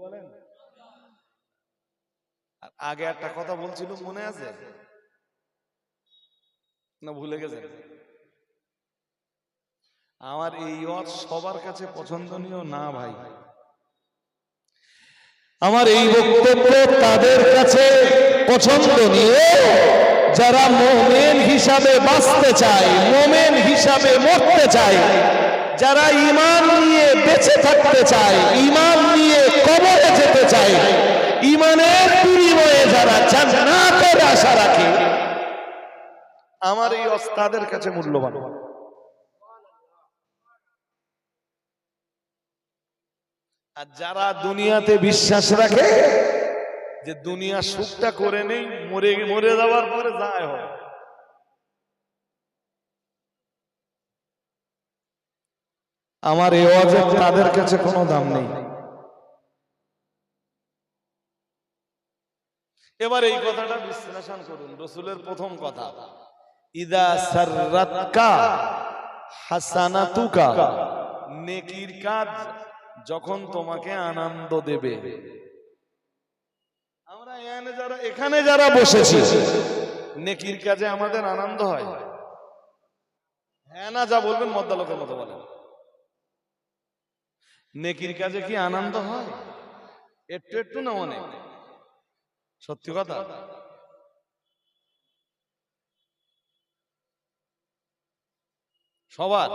বলেন। আগে একটা কথা বলছিল, মনে আছে না ভুলে গেছেন? আমার এই ওয়াজ সবার কাছে পছন্দনীয় না ভাই। আমার এই বক্তব্য তাদের কাছে পছন্দনীয় যারা মুমিন হিসাবে বাঁচতে চায়, মুমিন হিসাবে মরতে চায়, যারা ঈমান নিয়ে বেঁচে থাকতে চায়, ঈমান নিয়ে কবরে যেতে চায়, ঈমানের বিনিময়ে যারা জান্নাতের আশা রাখে, আমার এই ওয়াজ তাদের কাছে মূল্যবান। আর যারা দুনিয়াতে বিশ্বাস রাখে যে দুনিয়া সুখটা করে নেই, মরে মরে যাওয়ার পরে যায় হয়। আমার এই ওয়াজের তাদের কাছে কোনো দাম নেই। এবার এই কথাটা বিশ্লেষণ করুন। রাসূলের প্রথম কথা, ইদা সাররাতকা হাসানাতুকা, নেকির কাজ যখন তোমাকে আনন্দ দেবে। আমরা এখানে যারা বসেছি, নেকির কাজে আমাদের আনন্দ হয়? হ্যাঁ না যা বলবেন মদ্দালোকের মতো বলেন। নেকির কাজে কি আনন্দ হয়? একটু একটু না অনেক? সত্যি কথা। সবার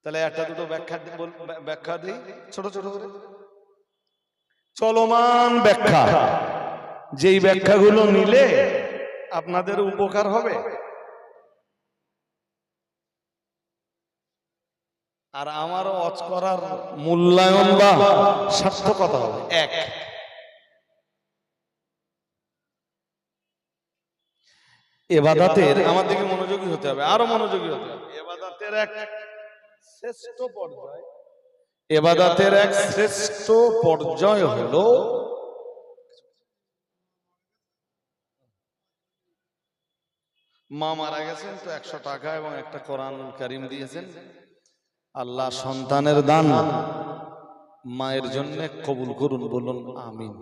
তাহলে একটা দুটো ব্যাখ্যা দিই ছোট ছোট করে। চলমান ব্যাখ্যা, যেই ব্যাখ্যাগুলো নিলে আপনাদের উপকার হবে আর আমারও অজ করার মূল্যায়ন বা সার্থকতা হবে। এক, এবাদাতের আমার দিকে মনোযোগী হতে হবে, আরো মনোযোগী হতে হবে। এবাদাতের এক শ্রেষ্ঠ পর্যায়, এবাদাতের এক শ্রেষ্ঠ পর্যায় হলো মা মারা গেছেন তো 100 টাকা এবং একটা কোরআন কারীম দিয়েছেন। আল্লাহ সন্তানের দান মায়ের জন্য কবুল করুন, বলুন আমিন।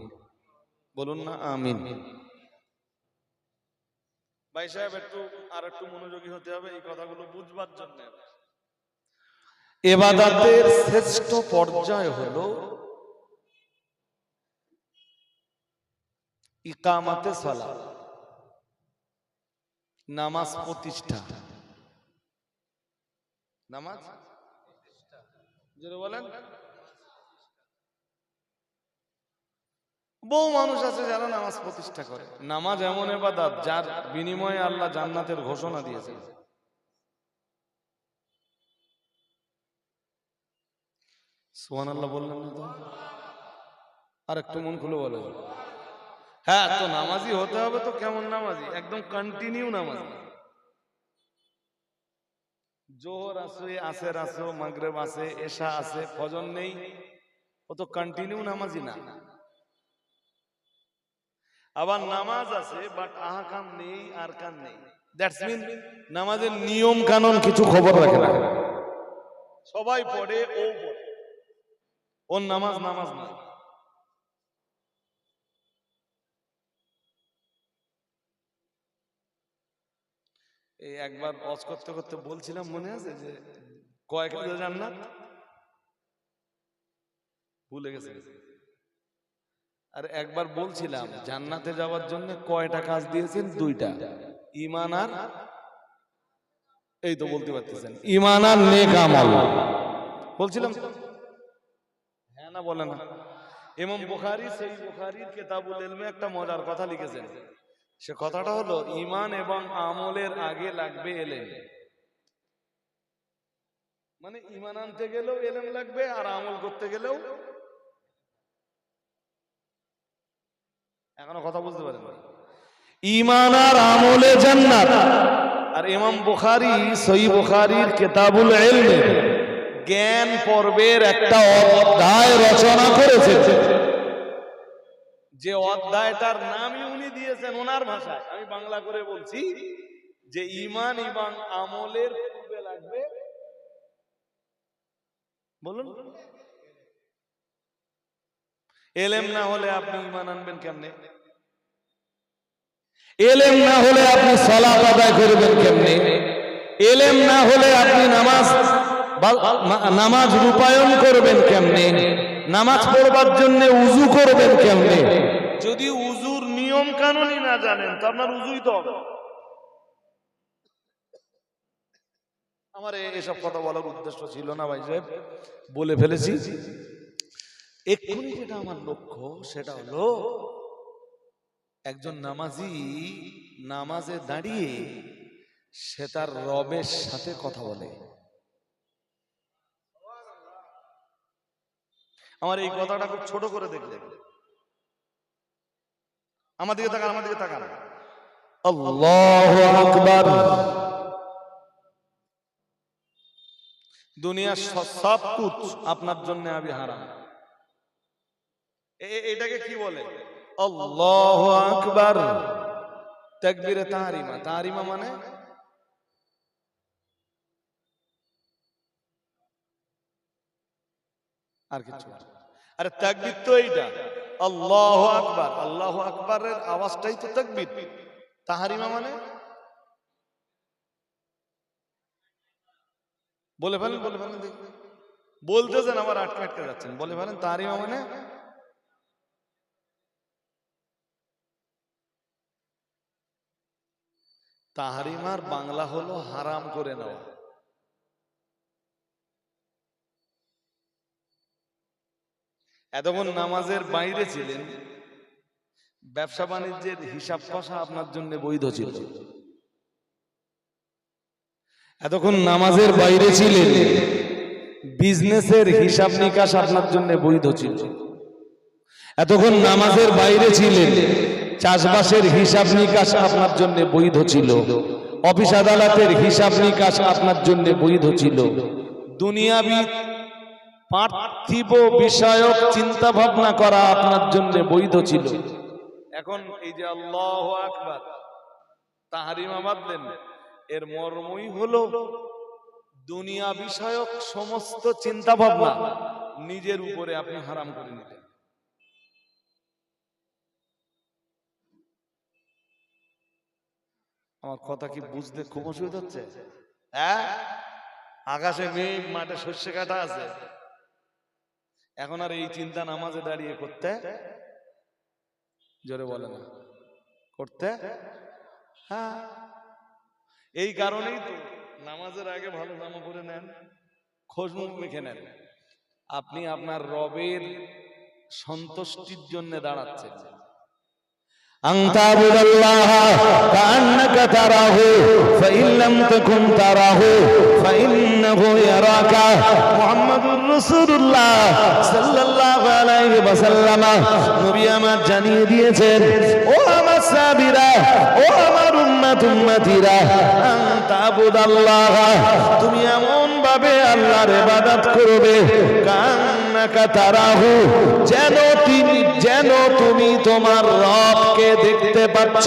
বলুন না আমিন। ভাই সাহেব একটু মনোযোগী হতে হবে এই কথাগুলো বুঝবার জন্য। ইবাদতের শ্রেষ্ঠ পর্যায় হলো ইকামাতে সালাত, নামাজ প্রতিষ্ঠা। নামাজ জোরে বলেন। বহু মানুষ আছে যারা নামাজ প্রতিষ্ঠা করে। নামাজ এমন ইবাদত যার বিনিময়ে আল্লাহ জান্নাতের ঘোষণা দিয়েছেন। সুবহানাল্লাহ বললেন না তো? আর একটু মন খুলে বলে। হ্যাঁ, তো নামাজি হতে হবে তো কেমন নামাজি? একদম কন্টিনিউ নামাজি। জোহর আছে, আসর আছে, মাগরিব আছে, এশা আছে, ফজর নেই, ও তো কন্টিনিউ নামাজি না। আবার নামাজ আছে বাট আহকাম নেই, আরকান নেই। দ্যাটস মিন নামাজের নিয়ম কানুন কিছু খবর রাখে না। সবাই পড়ে, ও পড়ে, ওর নামাজ নামাজ না। এই একবার ওয়াজ করতে করতে বলছিলাম, মনে আছে যে কয়েক হাজার জান্নাত ভুলে গেছে। আর একবার বলছিলাম জান্নাতে যাওয়ার জন্য কয়টা কাজ দিয়েছেন? 2টা, ঈমান আর, এই তো বলতে পারতেছেন, ঈমান আর নেক আমল বলছিলাম। হ্যাঁ না বলে না? ইমাম বুখারী সেই বুখারীর কিতাবুল ইলমে একটা মজার কথা লিখেছেন। সে কথাটা হলো ঈমান এবং আমলের আগে লাগবে ইলম। মানে ঈমান আনতে গেলেও ইলম লাগবে আর আমল করতে গেলেও। এখনো কথা বুঝতে পারেন না? ঈমান আর আমলে জান্নাত। আর ইমাম বুখারী সহিহ বুখারীর কিতাবুল ইলমে জ্ঞান পর্বের একটা অধ্যায় রচনা করেছেন, যে অধ্যায়টার নামই উনি দিয়েছেন ওনার ভাষায়। আমি বাংলা করে বলছি যে ঈমান এবং আমলের পূর্বে লাগবে, বলুন, ইলম না হলে আপনি ঈমান আনবেন কেমনে? ইলম না হলে আপনি সালাত আদায় করবেন কেমনে? ইলম না হলে আপনি নামাজ রূপায়ণ করবেন কেমনে? নামাজ পড়বার জন্য উযু করবেন কেমনে? যদি উযুর নিয়ম কানুনই না জানেন তো আপনার উযুই তো হবে। আমার এসব কথা বলার উদ্দেশ্য ছিল না ভাই সাহেব, বলে ফেলেছি। এক্ষুনি যেটা আমার লক্ষ্য সেটা হলো একজন নামাজি নামাজে দাঁড়িয়ে সে তার রবের সাথে কথা বলে। আমার এই কথাটা খুব ছোট করে দেখলে, আমার দিকে তাকান, আমার দিকে তাকান। আল্লাহু আকবার। দুনিয়ার সব কুছ আপনার জন্য আমি হারাম। এটাকে কি বলে? আল্লাহু আকবার। তাকবীরে তাহরিমা। তাহরিমা মানে আর কিছু। আরে তাকবীর তো এইটা, আল্লাহু আকবার। আল্লাহু আকবারের আওয়াজটাই তো তাকবীর। তাহরিমা মানে বলে ফেলেন, বলে ফেলেন দেখি। বলতেছেন আবার আটকে আটকে যাচ্ছেন, বলে ফেলেন। তাহরিমা মানে তাহরিমার বাংলা হলো হারাম করে নেওয়া। এতক্ষণ নামাজের বাইরে ছিলেন, ব্যবসা বাণিজ্যের হিসাব কষা আপনার জন্য বৈধ ছিল। এতক্ষণ নামাজের বাইরে ছিলেন, বিজনেসের হিসাব নিকাশ আপনার জন্য বৈধ ছিল। এতক্ষণ নামাজের বাইরে ছিলেন, চাষবাসের হিসাব নিকাশ আপনার জন্য বৈধ ছিল। অফিস আদালতের হিসাব নিকাশ আপনার জন্য বৈধ ছিল। দুনিয়াবি পার্থিব বিষয়ক চিন্তা ভাবনা করা আপনার জন্য বৈধ ছিল। এখন এই যে আল্লাহু আকবার তাহরিমা বাদলেন, এর মর্মই হলো দুনিয়া বিষয়ক সমস্ত চিন্তা ভাবনা নিজের উপরে আপনি হারাম করে নিলেন। আমার কথা কি বুঝতে খুব অসুবিধা হচ্ছে? হ্যাঁ, আকাশে মেঘ, মাঠে শস্য কাটা আছে, এখন আর এই চিন্তা নামাজে দাঁড়িয়ে করতে, জোরে বলে না করতে। হ্যাঁ, এই কারণেই তো নামাজের আগে ভালো জামা পরে নেন, খোঁজ মুখ মেখে নেন। আপনি আপনার রবের সন্তুষ্টির জন্য দাঁড়াচ্ছেন। أن تعبد الله كأنك تراه فإن لم تكن تراه فإنه يراك محمد رسول الله صلى الله عليه وسلم নবী আমার জানিয়ে দিয়েছেন, ও আমার সাহাবীরা, ও আমার উম্মতিরা, আন তা'বুদাল্লাহ, তুমি এমন ভাবে আল্লাহর ইবাদত করবে, কান্নাকা তারাহু, যেন তুমি তোমার রবকে দেখতে পাচ্ছ।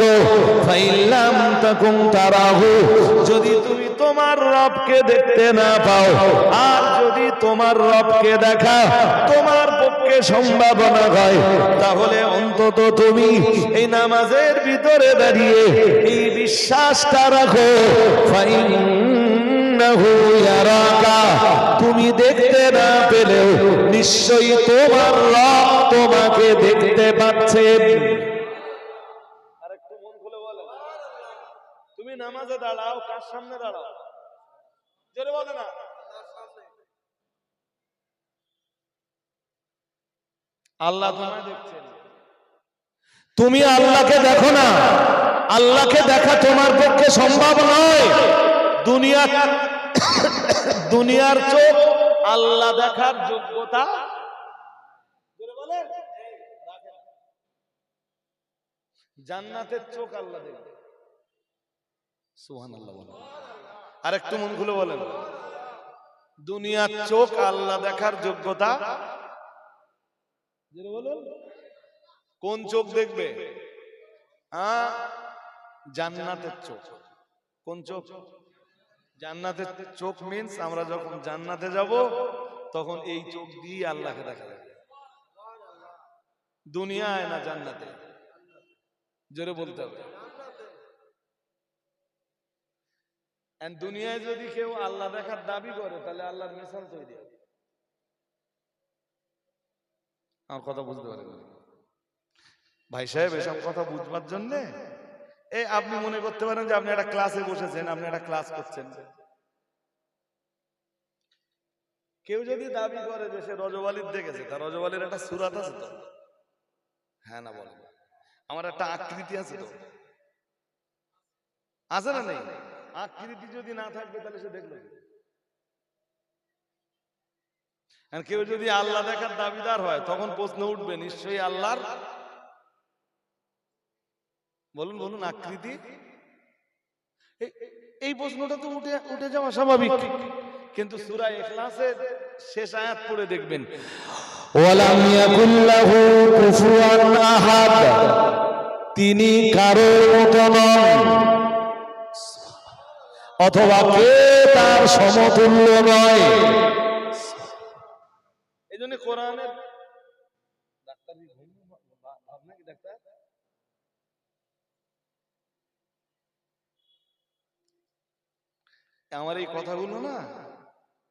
ফাইল্লাম তাকুম তারাহু, যদি তুমি তোমার রবকে দেখতে না পাও, আর যদি তোমার রবকে দেখা তোমার পক্ষে সম্ভাবনা হয়, তাহলে অন্তত তুমি এই নামাজের ভিতরে দাঁড়িয়ে এই বিশ্বাসটা রাখো, ফাইন্নাহু ইয়ারাকা, তুমি দেখতে না পেলেও নিশ্চয়ই তোমার রব তোমাকে দেখতে পাচ্ছেন। আরেকটু মন খুলে বলো, তুমি নামাজে দাঁড়াও, কার সামনে দাঁড়াও? জোরে বলো না। আল্লাহ তোমায় দেখছেন, তুমি আল্লাহকে দেখো না। আল্লাহকে দেখা তোমার পক্ষে সম্ভব নয়। দুনিয়ার চোখ আল্লাহ দেখার যোগ্যতা জান্নাতের চোখ আল্লাহ দেখবে। সুবহানাল্লাহ বলেন। আরেকটু মন খুলে বলেন, দুনিয়ার চোখ আল্লাহ দেখার যোগ্যতা বলুন, কোন চোখ দেখবে? জান্নাতের চোখ। কোন চোখ? জান্নাতের চোখ মিন্স আমরা যখন জান্নাতে যাব তখন এই চোখ দিয়ে আল্লাহকে দেখা যাবে। দুনিয়ায় না, জান্নাতে। জোরে বলতে হবে। দুনিয়ায় যদি কেউ আল্লাহ দেখার দাবি করে, তাহলে আল্লাহর মিসাল তৈরি হবে। আমার কথা বুঝতে পারেন ভাই সাহেব? এসব কথা বুঝবার জন্য আপনি মনে করতে পারেন যে আপনি একটা ক্লাসে বসেছেন, আপনি একটা ক্লাস করছেন। কেউ যদি দাবি করে যে সে রজবালির দেখেছে, তার রজবালির একটা সুরাত আছে তো? হ্যাঁ না বলেন? আমার একটা আকৃতি আছে তো? আছে না নেই? আকৃতি যদি না থাকবে তাহলে সে দেখলো। আর কেউ যদি আল্লাহ দেখার দাবিদার হয় তখন প্রশ্ন উঠবে নিশ্চয়ই আল্লাহর, বলুন বলুন, আকৃতি। এই প্রশ্নটা তো উঠে যাওয়া স্বাভাবিক, কিন্তু সূরা ইখলাসের শেষ আয়াত পড়ে দেখবেন, ওয়ালাম ইয়াকুল লাহু কুফুয়ান আহাদ, তিনি কারোর মতো নন, অথবা কে তার সমতুল্য নয়। এই জন্য কোরআনের ডাক্তার ভাবনা কি ডাক্তার, আমার এই কথাগুলো না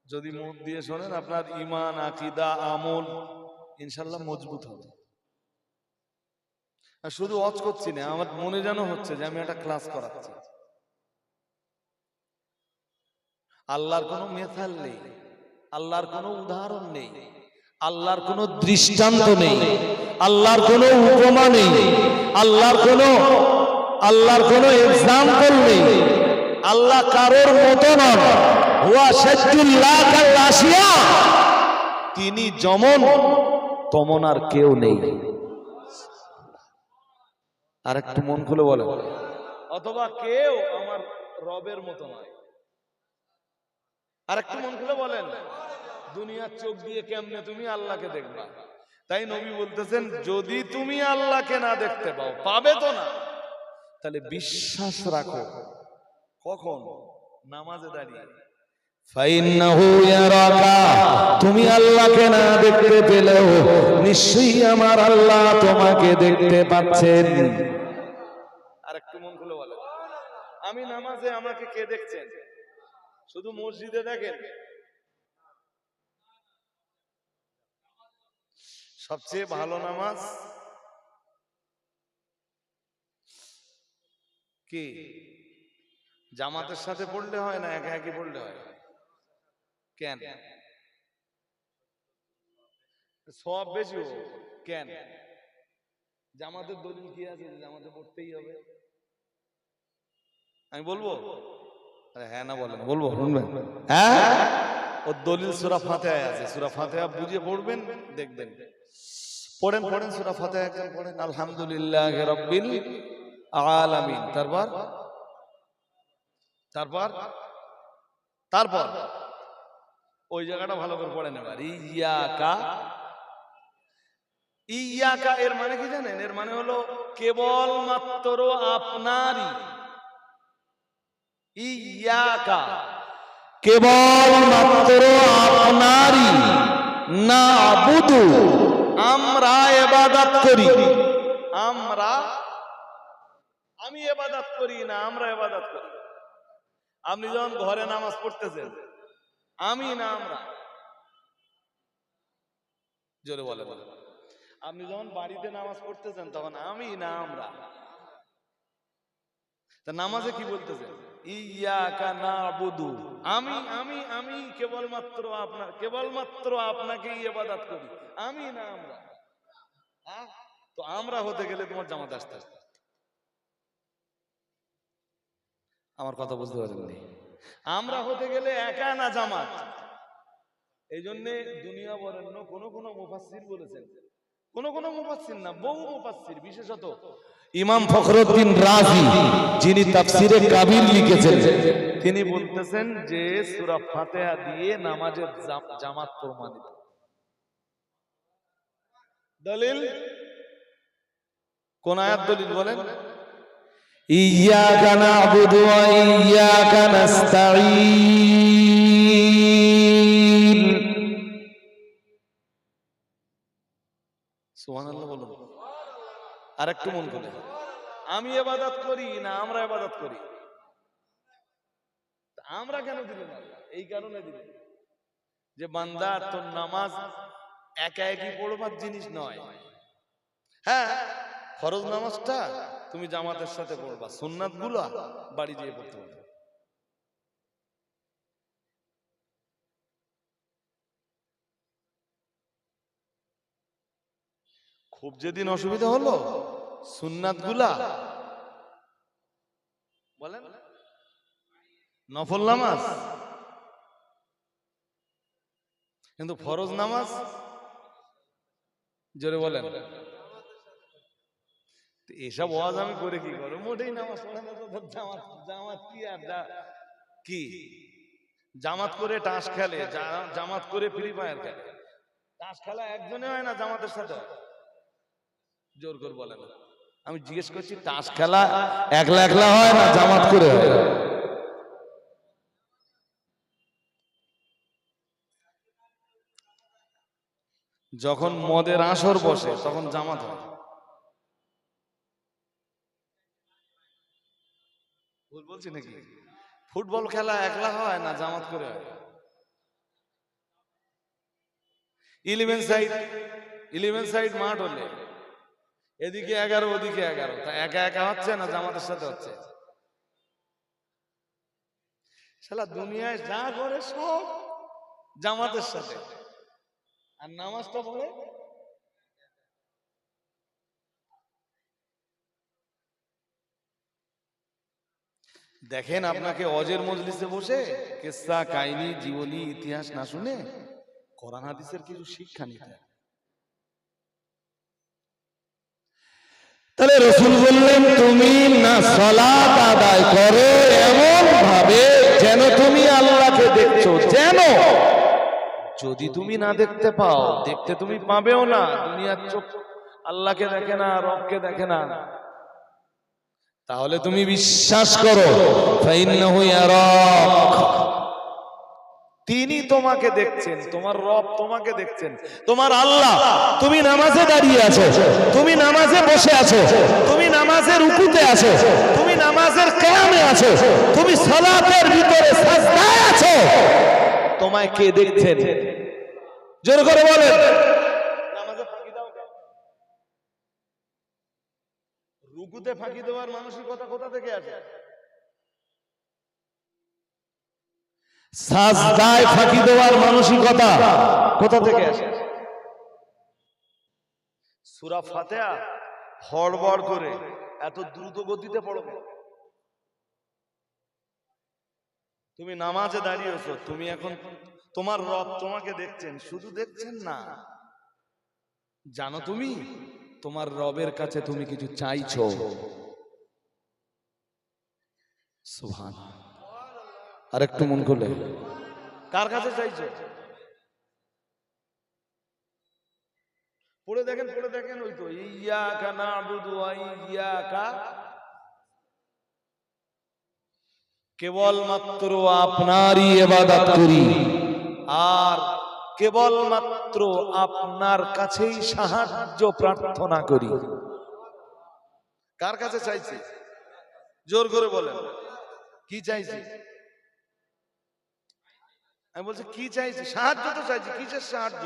যদি মন দিয়ে শোনেন আপনার ঈমান, আকীদা, আমল ইনশাআল্লাহ মজবুত হবে। আর শুধু ওয়াজ করছি না, আমার মনে যেন হচ্ছে যে আমি একটা ক্লাস করাচ্ছি। আল্লাহর কোনো মেথাল নেই, আল্লাহর কোনো উদাহরণ নেই, আল্লাহর কোনো দৃষ্টান্ত নেই, আল্লাহর কোনো উপমা নেই, আল্লাহর কোনো এক্সাম্পল নেই। আল্লাহ কারোর মতো নন। হুয়া সাজ্জুল্লাহ কাল আশিয়া, তিনি যেমন তেমন আর কেউ নেই। আর একটু মন খুলে বলে, অথবা কেউ আমার রবের মতো নয়। আর একটু মন খুলে বলেন, দুনিয়ার চোখ দিয়ে কেমনে তুমি আল্লাহকে দেখবা? তাই নবী বলতেছেন, যদি তুমি আল্লাহকে না দেখতে পাও, পাবে তো না, তাহলে বিশ্বাস রাখো। কখন? নামাজে দাঁড়িয়ে। ফাইন্নাহু ইয়ারাকা, তুমি আল্লাহকে না দেখতে পেলেও নিশ্চয়ই আমার আল্লাহ তোমাকে দেখতে পাচ্ছেন। আর একটু মন খুলে বলেন, আমি নামাজে আমাকে কে দেখছেন? শুধু মসজিদে দেখেন? সবচেয়ে ভালো নামাজ কি? জামাতের সাথে পড়লে হয় না একা একই পড়লে হয়? কেন? সব বেশি হোক। কেন? জামাতের দলিল কি আছে যে জামাতে পড়তেই হবে? আমি বলবো? আরে হ্যাঁ না বলেন, বলবো, শুনবেন? হ্যাঁ, ওর দলিল সূরা ফাতিহায় আছে। সূরা ফাতিহা বুঝে পড়বেন, দেখবেন। পড়েন পড়েন সূরা ফাতিহা একজন পড়েন, আলহামদুলিল্লাহি রাব্বিল আলামিন। তারপর তারপর তারপর ওই জায়গাটা ভালো করে পড়েন এবার। ইয়াকা, ইয়াকা এর মানে কি জানেন? এর মানে হলো কেবল মাত্র আপনারই। ইয়াকা কেবল মাত্র আপনারই, না আবুদু, আমরা ইবাদত করি। আমি ইবাদত করি না, আমরা ইবাদত করি। আপনি যখন ঘরে নামাজ পড়তেছেন, আমি না আমরা? জোরে বলে বলে। আপনি যখন বাড়িতে নামাজ পড়তেছেন তখন আমি না আমরা? তা নামাজে কি বলতেছেন? ইয়াকা নাবুদু, আমি আমি আমি কেবলমাত্র আপনার, কেবলমাত্র আপনাকেই ইবাদত করি। আমি না আমরা? তো আমরা হতে গেলে তোমার জামাত আসতে আসতে। আমার কথা বুঝতে পারেননি? আমরা হতে গেলে একা না জামাত। এই জন্যে দুনিয়া বরেণ্য কোন মুফাসসির বলেছেন, কোন মুফাসসির না, বহু মুফাসসির, বিশেষত ইমাম ফখরুদ্দিন রাজি, যিনি তাফসিরে কাবির লিখেছেন, তিনি বলতেছেন যে সূরা ফাতিহা দিয়ে নামাজের জামাত প্রমাণিত। দলিল কোন আয়াত দলিল বলেন? ইয়াকা না'বুদু ওয়া ইয়াকা নাস্তাঈন। সুবহানাল্লাহ বলুন। আর একটু মন করে, আমি ইবাদত করি না আমরা ইবাদত করি? আমরা কেন দিলেন? এই কারণে দিলেন যে বান্দা, তোর নামাজ একা একই পড়বার জিনিস নয়। হ্যাঁ, ফরজ নামাজটা তুমি জামাতের সাথে পড়বা, সুন্নাত গুলা বাড়ি গিয়ে পড়তে হবে। খুব যেদিন অসুবিধা হলো, সুন্নাত গুলা বলেন, নফল নামাজ কিন্তু ফরজ নামাজ জোরে বলেন। এসব ওয়াজ আমি করে কি করব? মোটেই নামাজ পড়ে না তো জামাত জামাত কি আর কি জামাত করে টাস খেলে, জামাত করে ফ্রি ফায়ার খেলে। টাস খেলা একজনে হয় না, জামাতের সাথে হয়। জোর করে বলেন। আমি জিজ্ঞেস করছি, টাস খেলা একলা একলা হয় না জামাত করে হয়? যখন মদের আসর বসে তখন জামাত হয়। ভুল বলছি নাকি? ফুটবল খেলা একলা হয় না জামাত করে হয়? 11 সাইড মাঠ হলে এদিকে 11 ওদিকে 11, তা একা একা হচ্ছে না জামাতের সাথে হচ্ছে? শালা দুনিয়ায় যা করে সব জামাতের সাথে, আর নামাজটা পড়ে দেখেন। আপনাকে অজের মজলিসে বসে কিসসা কাহিনী জীবনী ইতিহাস না শুনে কোরআন হাদিসের কিছু শিক্ষা নিতে হয়। তাহলে রাসূল বললেন, তুমি না সালাত আদায় করো এমন ভাবে যেন তুমি আল্লাহকে দেখছো। যেন যদি তুমি না দেখতে পাও, দেখতে তুমি পাবেও না, দুনিয়ার চোখ আল্লাহকে দেখে না, রবকে দেখে না, তাহলে তুমি বিশ্বাস করো ফাইন্নাহু ইয়ারাক, তিনি তোমাকে দেখছেন, তোমার রব তোমাকে দেখছেন, তোমার আল্লাহ। তুমি নামাজে দাঁড়িয়ে আছো, তুমি নামাজে বসে আছো, তুমি নামাজের রুকুতে আছো, তুমি নামাজের কিয়ামে আছো, তুমি সালাতের ভিতরে সাজদায় আছো, তোমায় কে দেখছেন? জোর করে বলেন। নামাজে ফাঁকি দাও কেন? রুকুতে ফাঁকি দেওয়ার মানসিকতা কোথা থেকে আসে? সাজদায় ফাঁকি দেওয়ার মানসিকতা কোথা থেকে আসে? সূরা ফাতিহা হড়বড় করে এত দ্রুত গতিতে পড়ো। তুমি নামাজে দাঁড়িয়েছো, তুমি এখন তোমার রব তোমাকে দেখছেন, শুধু দেখছেন না, জানো তুমি তোমার রবের কাছে তুমি কিছু চাইছো। সুবহানাল্লাহ। আর একটু মন খুলে, কার কাছে চাইছো? পড়ে দেখেন, পড়ে দেখেন, ওই তো ইয়াকা না'বুদু ওয়া ইয়াকা, কেবলমাত্র আপনারই ইবাদত করি আর কেবলমাত্র আপনার কাছেই সাহায্য প্রার্থনা করি। কার কাছে চাইছি? জোর করে বলেন, কি চাইছি? আমি বলছি কি চাইছি? সাহায্য তো চাইছি। কিসের সাহায্য?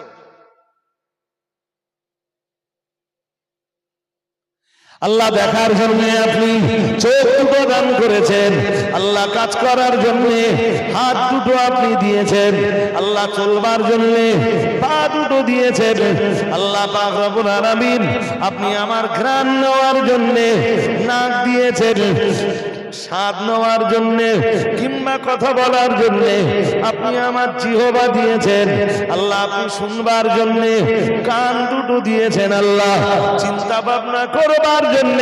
আল্লাহ দেখার জন্য আপনি চোখ দুটো দান করেছেন, আল্লাহ কাজ করার জন্য হাত দুটো আপনি দিয়েছেন, আল্লাহ চলবার জন্য পা দুটো দিয়েছেন, আল্লাহ পাক রব্বুল আলামিন আপনি আমার ঘ্রাণ নেওয়ার জন্য নাক দিয়েছেন, স্বাদ নেওয়ার জন্য কিংবা কথা বলার জন্য আপনি আমার জিহ্বা দিয়েছেন, আল্লাহ আপনি শুনবার জন্য কান দুটো দিয়েছেন, আল্লাহ চিন্তা ভাবনা করবার জন্য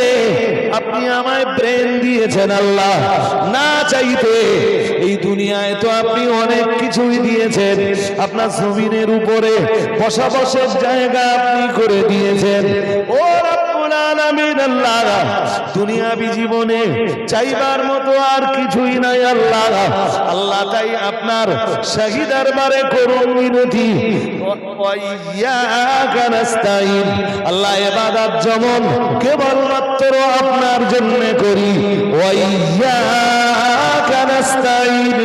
আপনি আমায় ব্রেন দিয়েছেন। আল্লাহ না চাইতে এই দুনিয়ায় তো আপনি অনেক কিছুই দিয়েছেন, আপনার জমিনের উপরে বসা বসার জায়গা আপনি করে দিয়েছেন। ও রব্বুল আলামিন আল্লাহ, দুনিয়াবি জীবনে চাইবার মতো আর কিছুই নাই আল্লাহ। আল্লাহ তাই আপনার শাহী দরবারে করুন মিনতি, ওয়া ইয়াকা নাস্তাইন, আল্লাহ ইবাদত যেমন কেবলমাত্র আপনার জন্য করি, ওয়া ইয়াকা নাস্তাইন,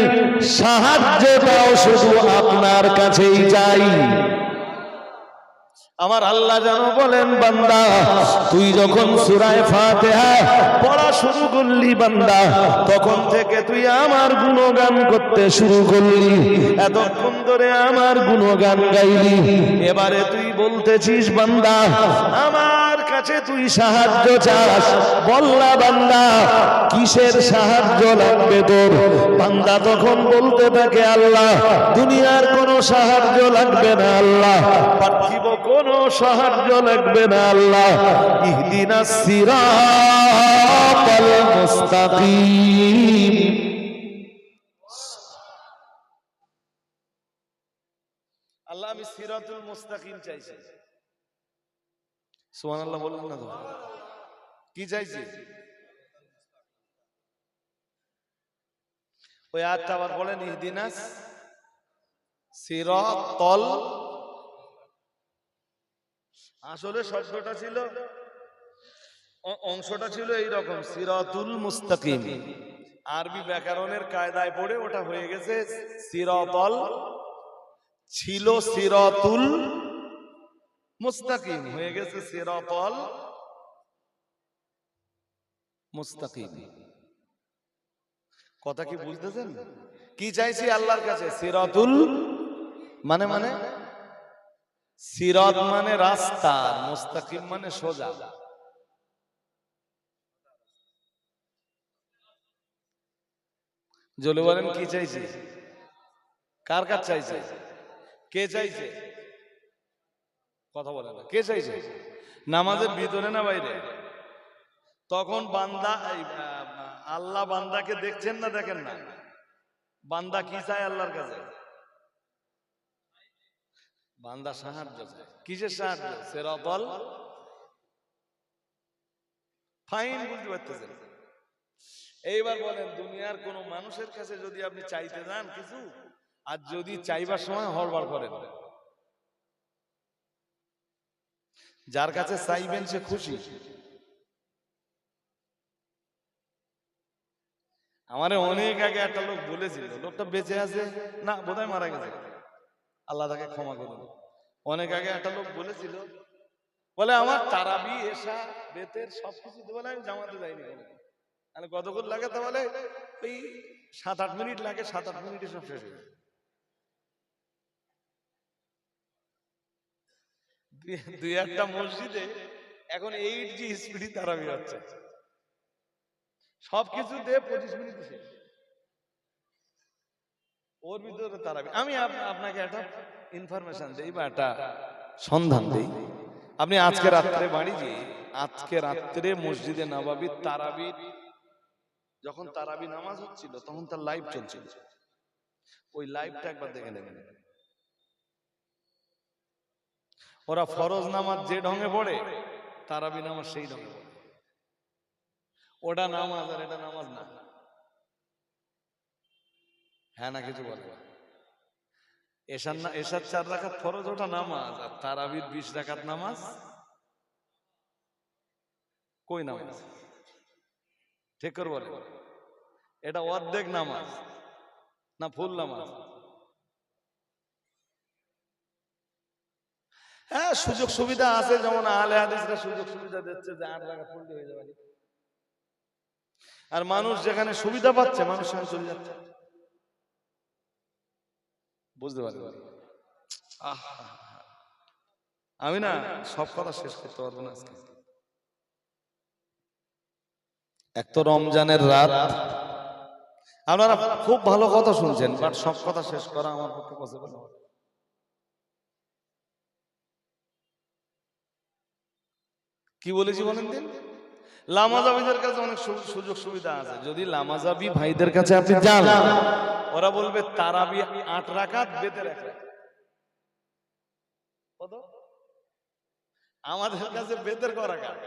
সাহায্যটাও শুধু আপনার কাছেই চাই। আমার আল্লাহ যেন বলেন, বান্দা তুই যখন সূরা ফাতিহা পড়া শুরু করলি বান্দা, তখন থেকে তুই আমার গুণগান করতে শুরু করলি, এতক্ষণ ধরে আমার গুণগান গাইলি, এবারে তুই বলতেছিস বান্দা আমার কাছে তুই সাহায্য চাস। বললা বান্দা কিসের সাহায্য লাগবে তোর? বান্দা তখন বলতে থাকে আল্লাহ দুনিয়ার কোনো সাহায্য লাগবে না আল্লাহ, পার্থিব কোনো সাহায্য লাগবে না আল্লাহ। ইহদিনাস সিরাতাল মুস্তাকিম। আল্লাহ আমি সিরাতুল মুস্তাকিম চাইছি। সুবহানাল্লাহ বললেন না তো? কি চাইছি? ওই আয়াতটা আবার বলেন, ইহদিনাস সিরাতাল। আসলে শব্দটা ছিল, অংশটা ছিল এইরকম, সিরাতুল মুস্তাকিম। আরবি ব্যাকরণের কায়দায় পড়ে ওটা হয়ে গেছে সিরাতাল, ছিল সিরাতুল মুস্তাকিম, হয়ে গেছে সিরাতাল মুস্তাকিম। কথা কি বুঝতেছেন? কি চাইছি আল্লাহর কাছে? সিরাতুল মানে মানে সিরাত মানে রাস্তা, মুস্তাকিম মানে সোজা। জলে বলেন কি চাইছে? কার কাছে চাইছে? কে চাইছে? কথা বলে না। কে চাইছে? নামাজের ভিতরে না বাইরে? তখন বান্দা আল্লাহ বান্দাকে দেখছেন না দেখেন না? বান্দা কি চায় আল্লাহর কাছে? বান্দা সাহায্য চায়। কিসের সাহায্য? সিরাতাল। ফাইন, বুঝতে পারতেছেন? এইবার বলেন, দুনিয়ার কোন মানুষের কাছে যদি আপনি চাইতে যান কিছু, আর যদি চাইবার সময় হড়বড় করেন, যার কাছে চাইবেন সে খুশি। আমারে অনেক আগে একটা লোক বলেছিল, লোকটা বেঁচে আছে না, বোধহয় মারা গেছে, আল্লাহ তাকে ক্ষমা করুন। অনেক আগে একটা লোক বলেছিল, বলে আমার তারাবি এশা বেতের সবকিছু, বলে আমি জামাতে যাইনি। মানে কতক্ষণ লাগে? তা বলে ওই 7-8 মিনিট লাগে, 7-8 মিনিটে সব শেষ হয়ে যায়। দুই একটা মসজিদে এখন 8G স্পিডে তারাবি হচ্ছে, সবকিছু দিয়ে 25 মিনিট শেষ। ওর ভিতরে তারাবি। আমি আপনাকে একটা ইনফরমেশন দেই বা একটা সন্ধান দেই। আপনি আজকে রাত্রে বাড়ি গিয়ে, আজকে রাত্রে মসজিদে নববী তারাবি, যখন তারাবি নামাজ হচ্ছিল তখন তার লাইভ চলছিল, ওই লাইভটা একবার দেখে নেবেন। ওরা ফরজ নামাজ যে ঢঙে পড়ে, তারাবি নামাজ সেই ঢঙে পড়ে। ওটা নামাজ আর এটা নামাজ না। হ্যাঁ না কিছু বলে? এশার 4 রাকাত ফরজ, ওটা নামাজ, আর তারাবির 20 রাকাত নামাজ কই নামাজ? ঠিক করে বলে, এটা অর্ধেক নামাজ না ফুল নামাজ? হ্যাঁ, সুযোগ সুবিধা আছে, যেমন আহলে হাদিসরা সুযোগ সুবিধা দিচ্ছে যে 8 রাকাত পড়লে হয়ে যাবে, আর মানুষ যেখানে সুবিধা পাচ্ছে মানুষ সেখানে চলে যাচ্ছে। বুঝতে পারছি। আমি না সব কথা শেষ করতে পারবো না আজকে। এক তো রমজানের রাত, আপনারা খুব ভালো কথা শুনছেন, বাট সব কথা শেষ করা আমার পক্ষে পসিবল না। কি বলেছি বলেন দিন? লামাজাবিদের কাছে অনেক সুযোগ সুবিধা আছে। যদি লামাজাবি ভাইদের কাছে আপনি যান, ওরা বলবে তারাবি 8 রাকাত, বেতের 1 রাকাত। কত? আমাদের কাছে বেতের ক রাকাত,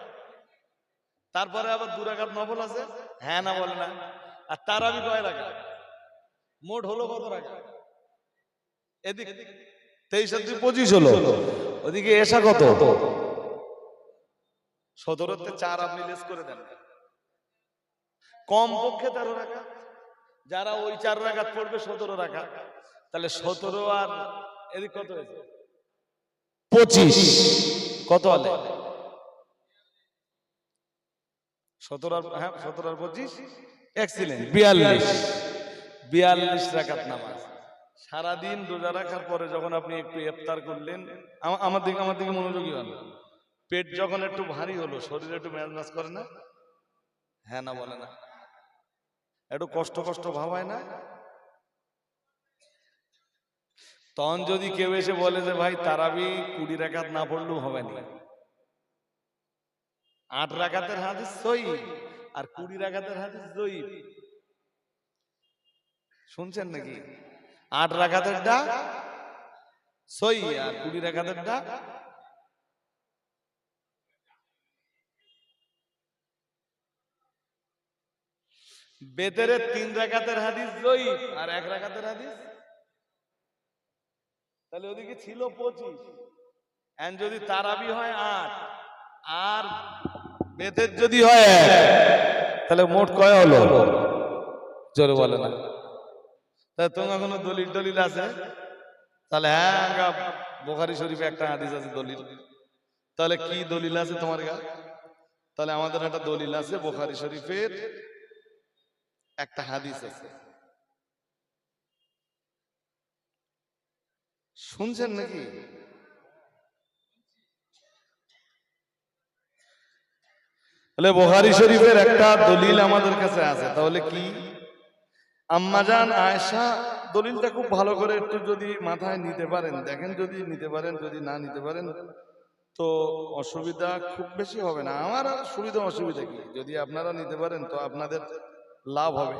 তারপরে আবার 2 রাকাত নফল আছে। হ্যাঁ না বলে না? আর তারাবি কয় রাকাত? মোট হলো কত রাকাত? এদিক 23 আর 2 25 হলো। ওদিকে এশা কত? 17-তে 4 আপনি লেস করে দেন, কম পক্ষে 13 রাকাত। যারা ওই 4 রাকাত পড়বে 17 রাকাত, তাহলে 17 আর এদিক কত হয়েছে? 25। কত হলে? 17 আর, হ্যাঁ 17 আর 25 এক্সিলেন্ট, 42 রাকাত নামাজ। সারাদিন রোজা রাখার পরে যখন আপনি একটু ইফতার করলেন, আমার দিকে মনোযোগী হন, পেট যখন একটু ভারী হলো, শরীরে একটু ম্যাজম্যাজ করে না? হ্যাঁ না বলে না? একটু কষ্ট কষ্ট ভাব হয় না? তখন যদি কেউ এসে বলে যে ভাই তারাবি 20 রাকাত না পড়লেও হবে না, 8 রাকাতের হাদিস সহিহ আর 20 রাকাতের হাদিস যঈফ, শুনছেন নাকি? 8 রাকাতেরটা সহিহ আর 20 রাকাতেরটা বেতেরের 3 রাকাতের হাদিস যঈফ আর 1 রাকাতের হাদিস, তাহলে ওদিকে ছিল 25, এন্ড যদি তারাবি হয় 8 আর বেতের যদি হয় 1, তাহলে মোট কয় হলো? জোরে বলে না। তাহলে তোমার কোনো দলিল টলিল আছে? তাহলে হ্যাঁ, বুখারী শরীফে একটা হাদিস আছে দলিল। তাহলে কি দলিল আছে তোমার কাছে? তাহলে আমাদের একটা দলিল আছে, বুখারী শরীফের একটা হাদিস আছে, শুনছেন নাকি? তাহলে বুখারী শরীফের একটা দলিল আমাদের কাছে আছে। তাহলে কি? আম্মাজান আয়েশা, দলিলটা খুব ভালো করে একটু যদি মাথায় নিতে পারেন, দেখেন যদি নিতে পারেন, যদি না নিতে পারেন তো অসুবিধা খুব বেশি হবে না। আমার আর সুবিধা অসুবিধা কি, যদি আপনারা নিতে পারেন তো আপনাদের লাভ হবে।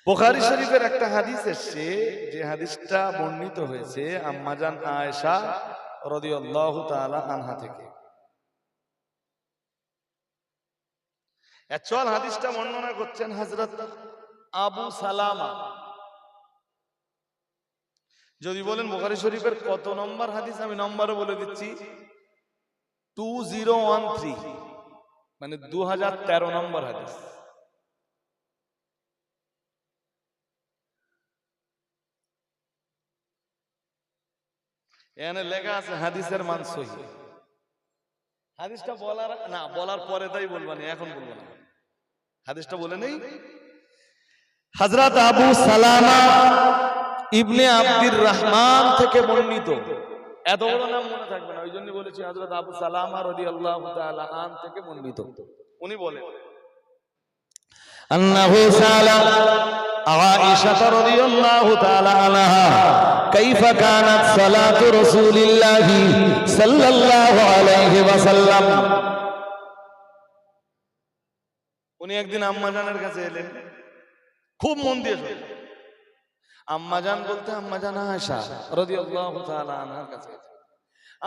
বুখারী শরীফের একটা হাদিস এসেছে, যে হাদিসটা বর্ণিত হয়েছে আম্মাজান আয়েশা রাদিয়াল্লাহু তাআলা আনহা থেকে। অ্যাকচুয়াল হাদিসটা বর্ণনা করছেন হযরত আবু সালামা। যদি বলেন বুখারী শরীফের কত নম্বর হাদিস, আমি নম্বরও বলে দিচ্ছি, 2013, মানে 2013 নম্বর হাদিস। এখানে লেখা আছে হাদিসের মান সহিহ। হাদিসটা বলার পরে তাই বলবো না, এখন বলবো না। হাদিসটা বলে নেই। হযরত আবু সালামা ইবনে আব্দুর রহমান থেকে বর্ণিত। এত বড় নাম মনে থাকবে না, ওই জন্য বলেছি হযরত আবু সালামা রাদিয়াল্লাহু তাআলা আন থেকে বর্ণিত। উনি বলেন আন্নাহু সালা আয়েশা রাদিয়াল্লাহু তাআলা আনহা কাইফা কানাত সালাতু রাসূলিল্লাহি সাল্লাল্লাহু আলাইহি ওয়াসাল্লাম। উনি একদিন আম্মাজানের কাছে এলেন, খুব মন দিয়ে শুনলেন। আম্মাজান বলতে আম্মাজান আয়েশা রাদিয়াল্লাহু তাআলা আনহার কাছে।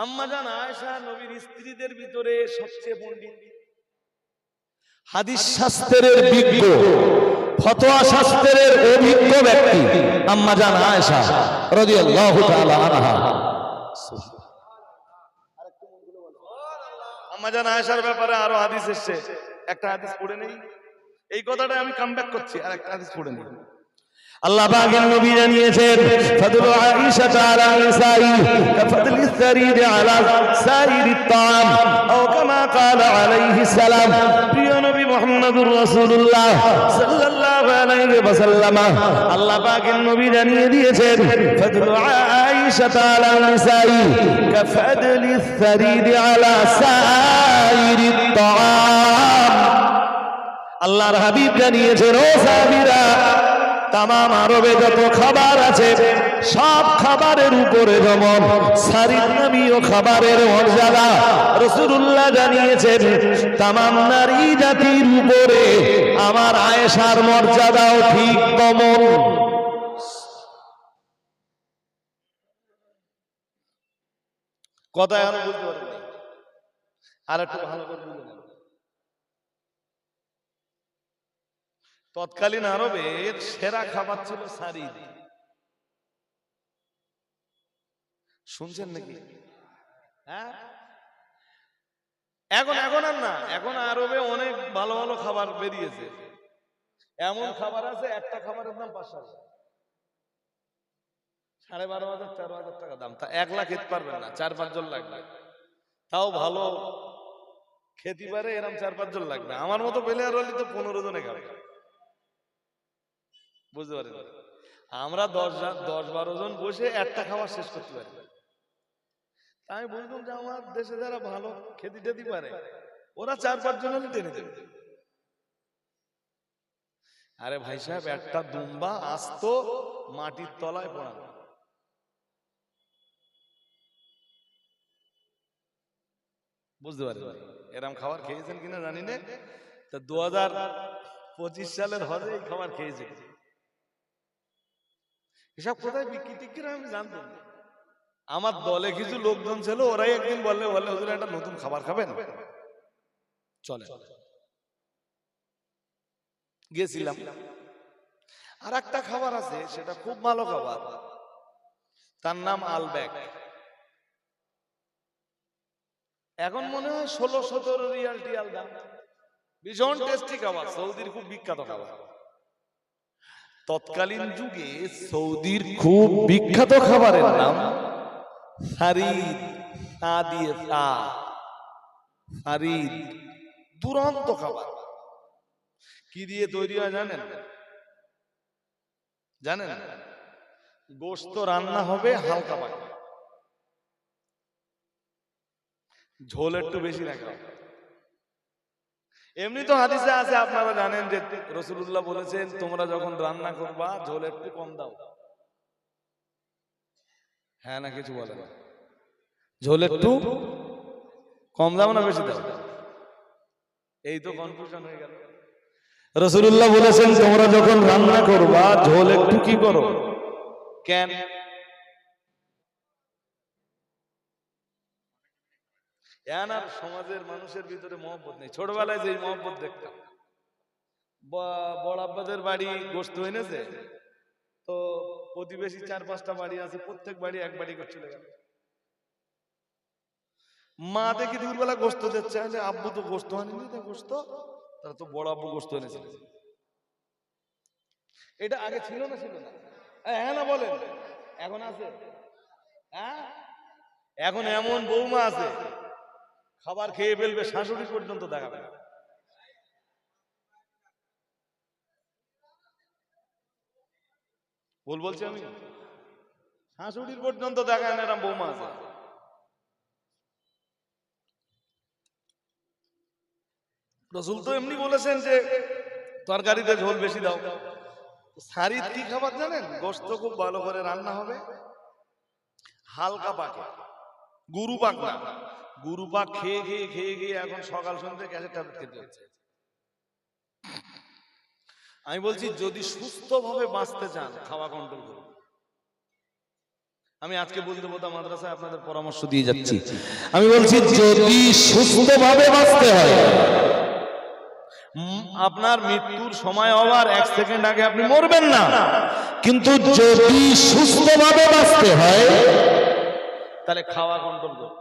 আম্মাজান আয়েশা নবীর স্ত্রীদের ভিতরে সবচেয়ে পণ্ডিত, হাদিস শাস্ত্রের বিজ্ঞ, ফতোয়া শাস্ত্রের অভিজ্ঞ ব্যক্তি আম্মাজান আয়েশা রাদিয়াল্লাহু তাআলা আনহা। আম্মাজান আয়েশার ব্যাপারে আরো হাদিস এসেছে, একটা হাদিস পড়ে নেই। এই কথাটা আমি কামব্যাক করছি, আর একটা হাদিস পড়ে নেই। আল্লাহ পাকের নবী জানিয়েছেন ফাদলু আয়েশা আলা নিসাই কাফদলি সারিদ আলা সাইরিত তাআম আও কামা ক্বালা আলাইহিস সালাম। প্রিয় নবী মুহাম্মদুর রাসূলুল্লাহ সাল্লাল্লাহু আলাইহি ওয়াসাল্লাম, আল্লাহ পাকের নবী জানিয়ে দিয়েছেন ফাদলু আয়েশা আলা নিসাই কাফদলি সারিদ আলা সাইরিত তাআম। আল্লাহর হাবিব জানিয়েছেন, ও সাহাবীরা, তামাম আরবে যত খাবার আছে সব খাবারের উপরে যেমন সারিদ নামীয় খাবারের মর্যাদা, রাসূলুল্লাহ জানিয়েছেন তামাম নারী জাতির উপরে আমার আয়েশার মর্যাদাও ঠিক তেমন। কথা আর বুঝতে পারেন, আর একটু ভালো করে বুঝুন। তৎকালীন আরবের সেরা খাবার ছিল সারিদ। শুনছেন নাকি? হ্যাঁ, এখন আর না, এখন আরবে অনেক ভালো ভালো খাবার বেরিয়েছে। এমন খাবার আছে একটা খাবারের দাম 500, 12,500 13,000 টাকা দাম। তা 1 লাখ খেতে পারবেন না, 4-5 জন লাগবে। তাও ভালো খেতে পারে এরকম 4-5 জন লাগবে। আমার মতো প্লেয়ার হলে তো 15 জনে খাবে। বুঝতে পারেন? আমরা 10-12 জন বসে একটা খাবার শেষ করতে পারি। আমি বুঝলাম যে আমার দেশে যারা ভালো খেতে টেতে পারে ওরা 4-5 জন হলে টেনে দেবে। আরে ভাই সাহেব, একটা দুম্বা আস্ত মাটির তলায় পড়ানো, বুঝতে পারেন এরম খাবার খেয়েছেন কিনা জানি না। তা 2025 সালের হজে এই খাবার খেয়েছেন। এসব কোথায় বিক্রি টিক্রি আমি জানতাম না। আমার দলে কিছু লোকজন ছিল, ওরাই একদিন বললে হুজুর একটা নতুন খাবার খাবেন, চলে গেছিলাম। আর একটা খাবার আছে সেটা খুব ভালো খাবার, তার নাম আলব্যাক। এখন মনে হয় 16-17 রিয়াল টিয়াল দাম। ভীষণ টেস্টি খাবার, সৌদির খুব বিখ্যাত খাবার। তৎকালীন যুগে সৌদির খুব বিখ্যাত খাবারের নাম সারিদ। তা দিয়ে সারিদ, দুরন্ত খাবার। কি দিয়ে তৈরি হয় জানেন? জানেন? গোশত রান্না হবে হালকা পাতলা, ঝোল একটু বেশি রাখা। এমনি তো হাদিসে আছে, আপনারা জানেন যে রাসূলুল্লাহ বলেছেন তোমরা যখন রান্না করবা ঝোল একটু কম দাও। হ্যাঁ না কিছু বলে না? ঝোল একটু কম দাও না বেশি দাও? এই তো কনফিউশন হয়ে গেল। রাসূলুল্লাহ বলেছেন তোমরা যখন রান্না করবা ঝোল একটু কি করো? কেন? এখন আর সমাজের মানুষের ভিতরে মহব্বত নেই। ছোটবেলায় যে মহব্বত দেখতাম, বড় আব্বাদের বাড়ি গোশত এনেছে, তো প্রতিবেশী 4-5টা বাড়ি আছে, প্রত্যেক বাড়ি এক বাড়ি করে চলে গেল। মা দেখি দুপুরবেলা গোশত দিচ্ছে, আব্বু তো গোশত আনেনি, তা গোশত তারা তো বড় আব্বু গোশত এনেছে। এটা আগে ছিল না? ছিল না? হ্যাঁ না বলেন? এখন আছে? হ্যাঁ, এখন এমন বৌমা আছে খাবার খেয়ে ফেলবে, শাশুড়ি পর্যন্ত দেখাবে না। বলছি আমি, শাশুড়ির পর্যন্ত দেখায় না, এরকম বৌমা আছে। রাসূল তো এমনি বলেছেন যে তরকারিতে ঝোল বেশি দাও। সারিদ কি খাবার জানেন? গোশত খুব ভালো করে রান্না হবে, হালকা পাকে, গুরু পাক না। গুরু পাক খেয়ে খেয়ে এখন সকাল সন্ধ্যে গ্যাসের ট্যাবলেট খেতে হচ্ছে। আমি বলছি যদি সুস্থভাবে বাঁচতে চান খাওয়া কন্ট্রোল করুন। আমি আজকে বলতে মাদ্রাসায় আপনাদের পরামর্শ দিয়ে যাচ্ছি। আমি বলছি যদি সুস্থভাবে বাঁচতে হয়, আপনার মৃত্যুর সময় হওয়ার 1 সেকেন্ড আগে আপনি মরবেন না, কিন্তু যদি সুস্থভাবে বাঁচতে হয় তাহলে খাওয়া কন্ট্রোল করুন।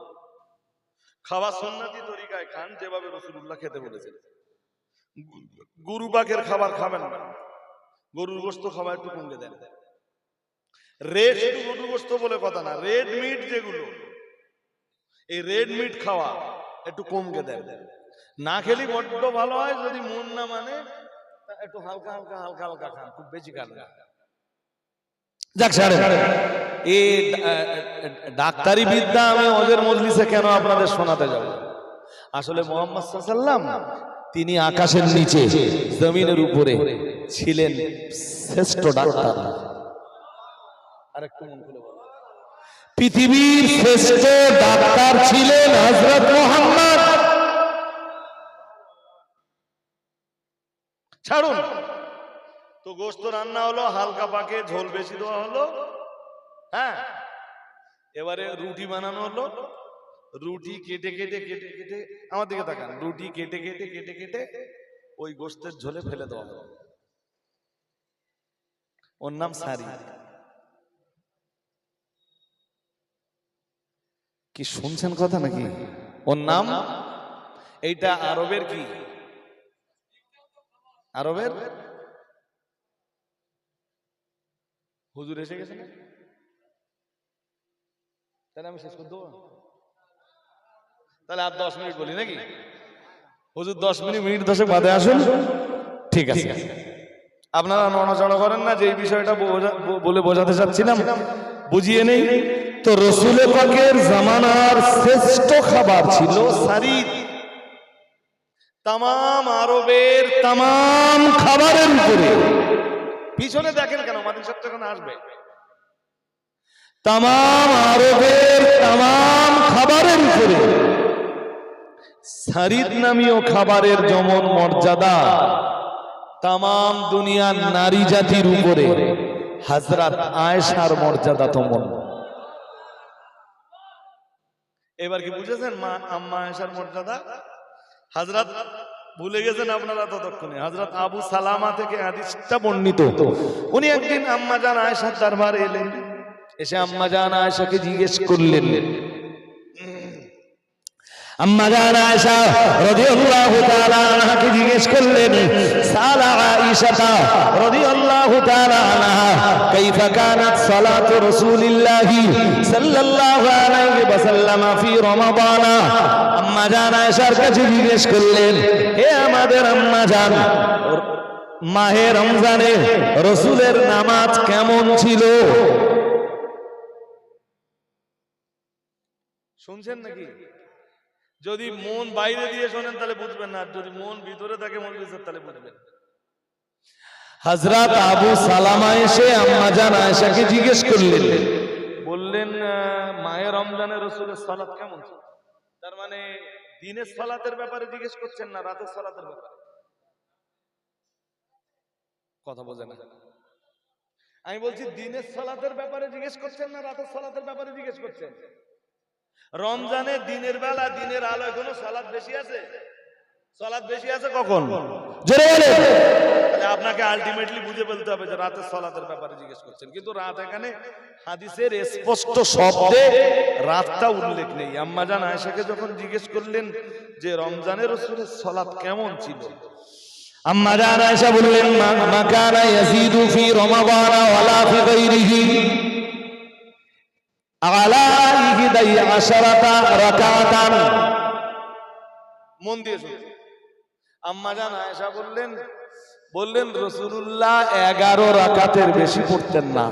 খাওয়া সুন্নতি তরিকায় খান, যেভাবে রাসূলুল্লাহ খেতে বলেছেন। গরু পাকের খাবার খাবেন না, গরুর গোশত খাওয়া একটু কমিয়ে দেন। রেড গরুর গোশত বলে কথা না, রেড মিট যেগুলো, এই রেড মিট খাওয়া একটু কমকে দেন। না খেলে বড্ড ভালো হয়, যদি মন না মানে একটু হালকা খান, খুব বেশি খান না। যাক ছাড়েন, এই ডাক্তারি বিদ্যা আমি ওদের মজলিসে কেন আপনাদের শোনাতে যাব? আসলে মুহাম্মদ সাল্লাল্লাহু আলাইহি ওয়াসাল্লাম তিনি আকাশের নিচে জমিনের উপরে ছিলেন শ্রেষ্ঠ ডাক্তার। আরেকটু মন খুলে বলো, পৃথিবীর শ্রেষ্ঠ ডাক্তার ছিলেন হযরত মুহাম্মদ। ছাড়ুন তো, গোশত রান্না হলো হালকা পাকে, ঝোল বেশি দেওয়া হলো। হ্যাঁ, এবারে রুটি বানানো হলো। রুটি কেটে আমার দিকে তাকান, রুটি কেটে ওই গোশতের ঝোলে ফেলে দেওয়া হলো। ওর নাম সারি। কি শুনছেন কথা নাকি? ওর নাম, এইটা আরবের কি, আরবের হুজুর এসে গেছে না? তাহলে আমি শেষ করে দেবো, তাহলে আর 10 মিনিট বলি নাকি? হুজুর 10 মিনিট 10 বাদে আসুন, ঠিক আছে? আপনারা নড়াচড়া করেন না, যে এই বিষয়টা বলে বোঝাতে চাচ্ছিলাম বুঝিয়ে নেই তো। রাসূল পাকের জামানার শ্রেষ্ঠ খাবার ছিল সারিদ। তামাম আরবের তামাম খাবারের উপরে, পিছনে দেখেন কেন, মাদ্রাসা যখন আসবে, তামাম আরবের তামাম খাবারের উপরে সারিদ নামীয় খাবারের যেমন মর্যাদা তামাম দুনিয়ার নারী জাতির উপরে হযরত আয়েশার মর্যাদা তেমন। এবার কি বুঝেছেন মা আম্মা আয়েশার মর্যাদা? হযরত ভুলে গেছেন আপনারা ততক্ষণে, হযরত আবু সালামা থেকে হাদিসটা বর্ণিত। উনি একদিন আম্মা জান আয়েশার দরবারে এলেন, এসে আম্মা জান আয়েশাকে জিজ্ঞেস করলেন, আম্মা জান আয়েশা রাদিয়াল্লাহু তাআলা আনহাকে জিজ্ঞেস করলেন, সালা আয়েশা রাদিয়াল্লাহু তাআলা আনহা কাইফা কানাত সালাতু রাসূলিল্লাহি সাল্লাল্লাহু আলাইহি ওয়াসাল্লাম ফি রমাদান। আম্মা জান আয়েশার কাছে জিজ্ঞেস করলেন, হে আমাদের আম্মা জান, মাহে রমজানে রাসূলের নামাজ কেমন ছিল? শুনছেন নাকি? যদি মন বাইরে দিয়ে শোনেন তাহলে বুঝবেন না, আর যদি মন ভিতরে থাকে মজলিসের তাহলে বুঝবেন। হযরত আবু সালামা এসে আম্মা জান আয়েশাকে জিজ্ঞেস করলেন, বললেন মাহে রমজানে রাসূলের সালাত কেমন ছিল? তার মানে দিনের সালাতের ব্যাপারে জিজ্ঞেস করছেন না রাতের সালাতের ব্যাপারে? কথা বোঝেন না। আমি বলছি দিনের সালাতের ব্যাপারে জিজ্ঞেস করছেন না রাতের সালাতের ব্যাপারে জিজ্ঞেস করছেন? রমজানে দিনের বেলা দিনের আলোয় কোনো সালাত বেশি আছে? সালাত বেশি আছে কখন? জোরে বলেন। তাহলে আপনাকে আলটিমেটলি বুঝে ফেলতে হবে যে রাতের সালাতের ব্যাপারে জিজ্ঞেস করছেন, কিন্তু রাত এখানে হাদিসের স্পষ্ট শব্দে রাতটা উল্লেখ নেই। আম্মা জান আয়েশাকে যখন জিজ্ঞেস করলেন যে রমজানের রাসূলের সালাত কেমন ছিল, আম্মা জান আয়েশা বললেন, মা কানা ইয়াজিদু ফি রমাদান ওয়ালা ফি গায়রিহি আলা ইহদাই আশরাতা রাকাতান। মন দিয়ে শুনুন। আম্মা জান আয়েশা বললেন রাসূলুল্লাহ 11 রাকাতের বেশি পড়তেন না।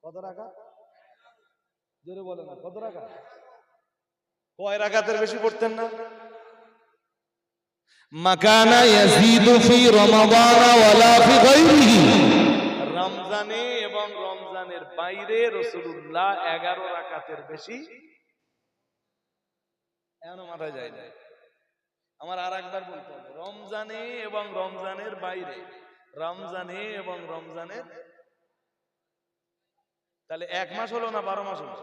কত রাকাত? জোরে বলেন না, কত রাকাত? কয় রাকাতের বেশি পড়তেন না? মাকানা ইয়াজিদু ফি রমাদান ওয়ালা ফি গায়রিহি। রমজানে এবং রমজানের বাইরে রাসূলুল্লাহ 11 রাকাতের বেশি এখনো মাথায় যায় না। আমার আরেকবার বলতে হবে, রমজানে এবং রমজানের বাইরে, রমজানে এবং রমজানের, তাহলে 1 মাস হলো না 12 মাস হলো?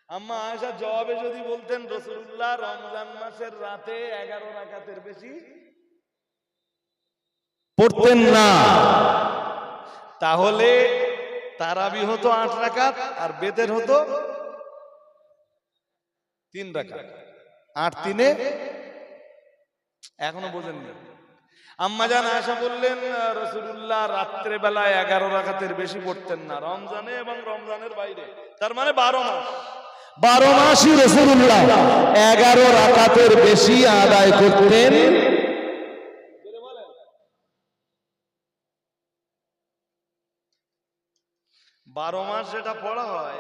আম্মা আয়েশা জবাবে যদি বলতেন রাসূলুল্লাহ রমজান মাসের রাতে 11 রাকাতের বেশি পড়তেন না, তাহলে তারাবি হতো 8 রাকাত আর বেতের হতো 3 রাকাত। 8 3 এখনো বোঝেননি। আম্মা জান আয়েশা বললেন রাসূলুল্লাহ রাত্রে বেলায় 11 রাকাতের বেশি পড়তেন না রমজানে এবং রমজানের বাইরে, তার মানে 12 মাস। 12 মাসই রাসূলুল্লাহ 11 রাকাতের বেশি আদায় করতেন। 12 মাস যেটা পড়া হয়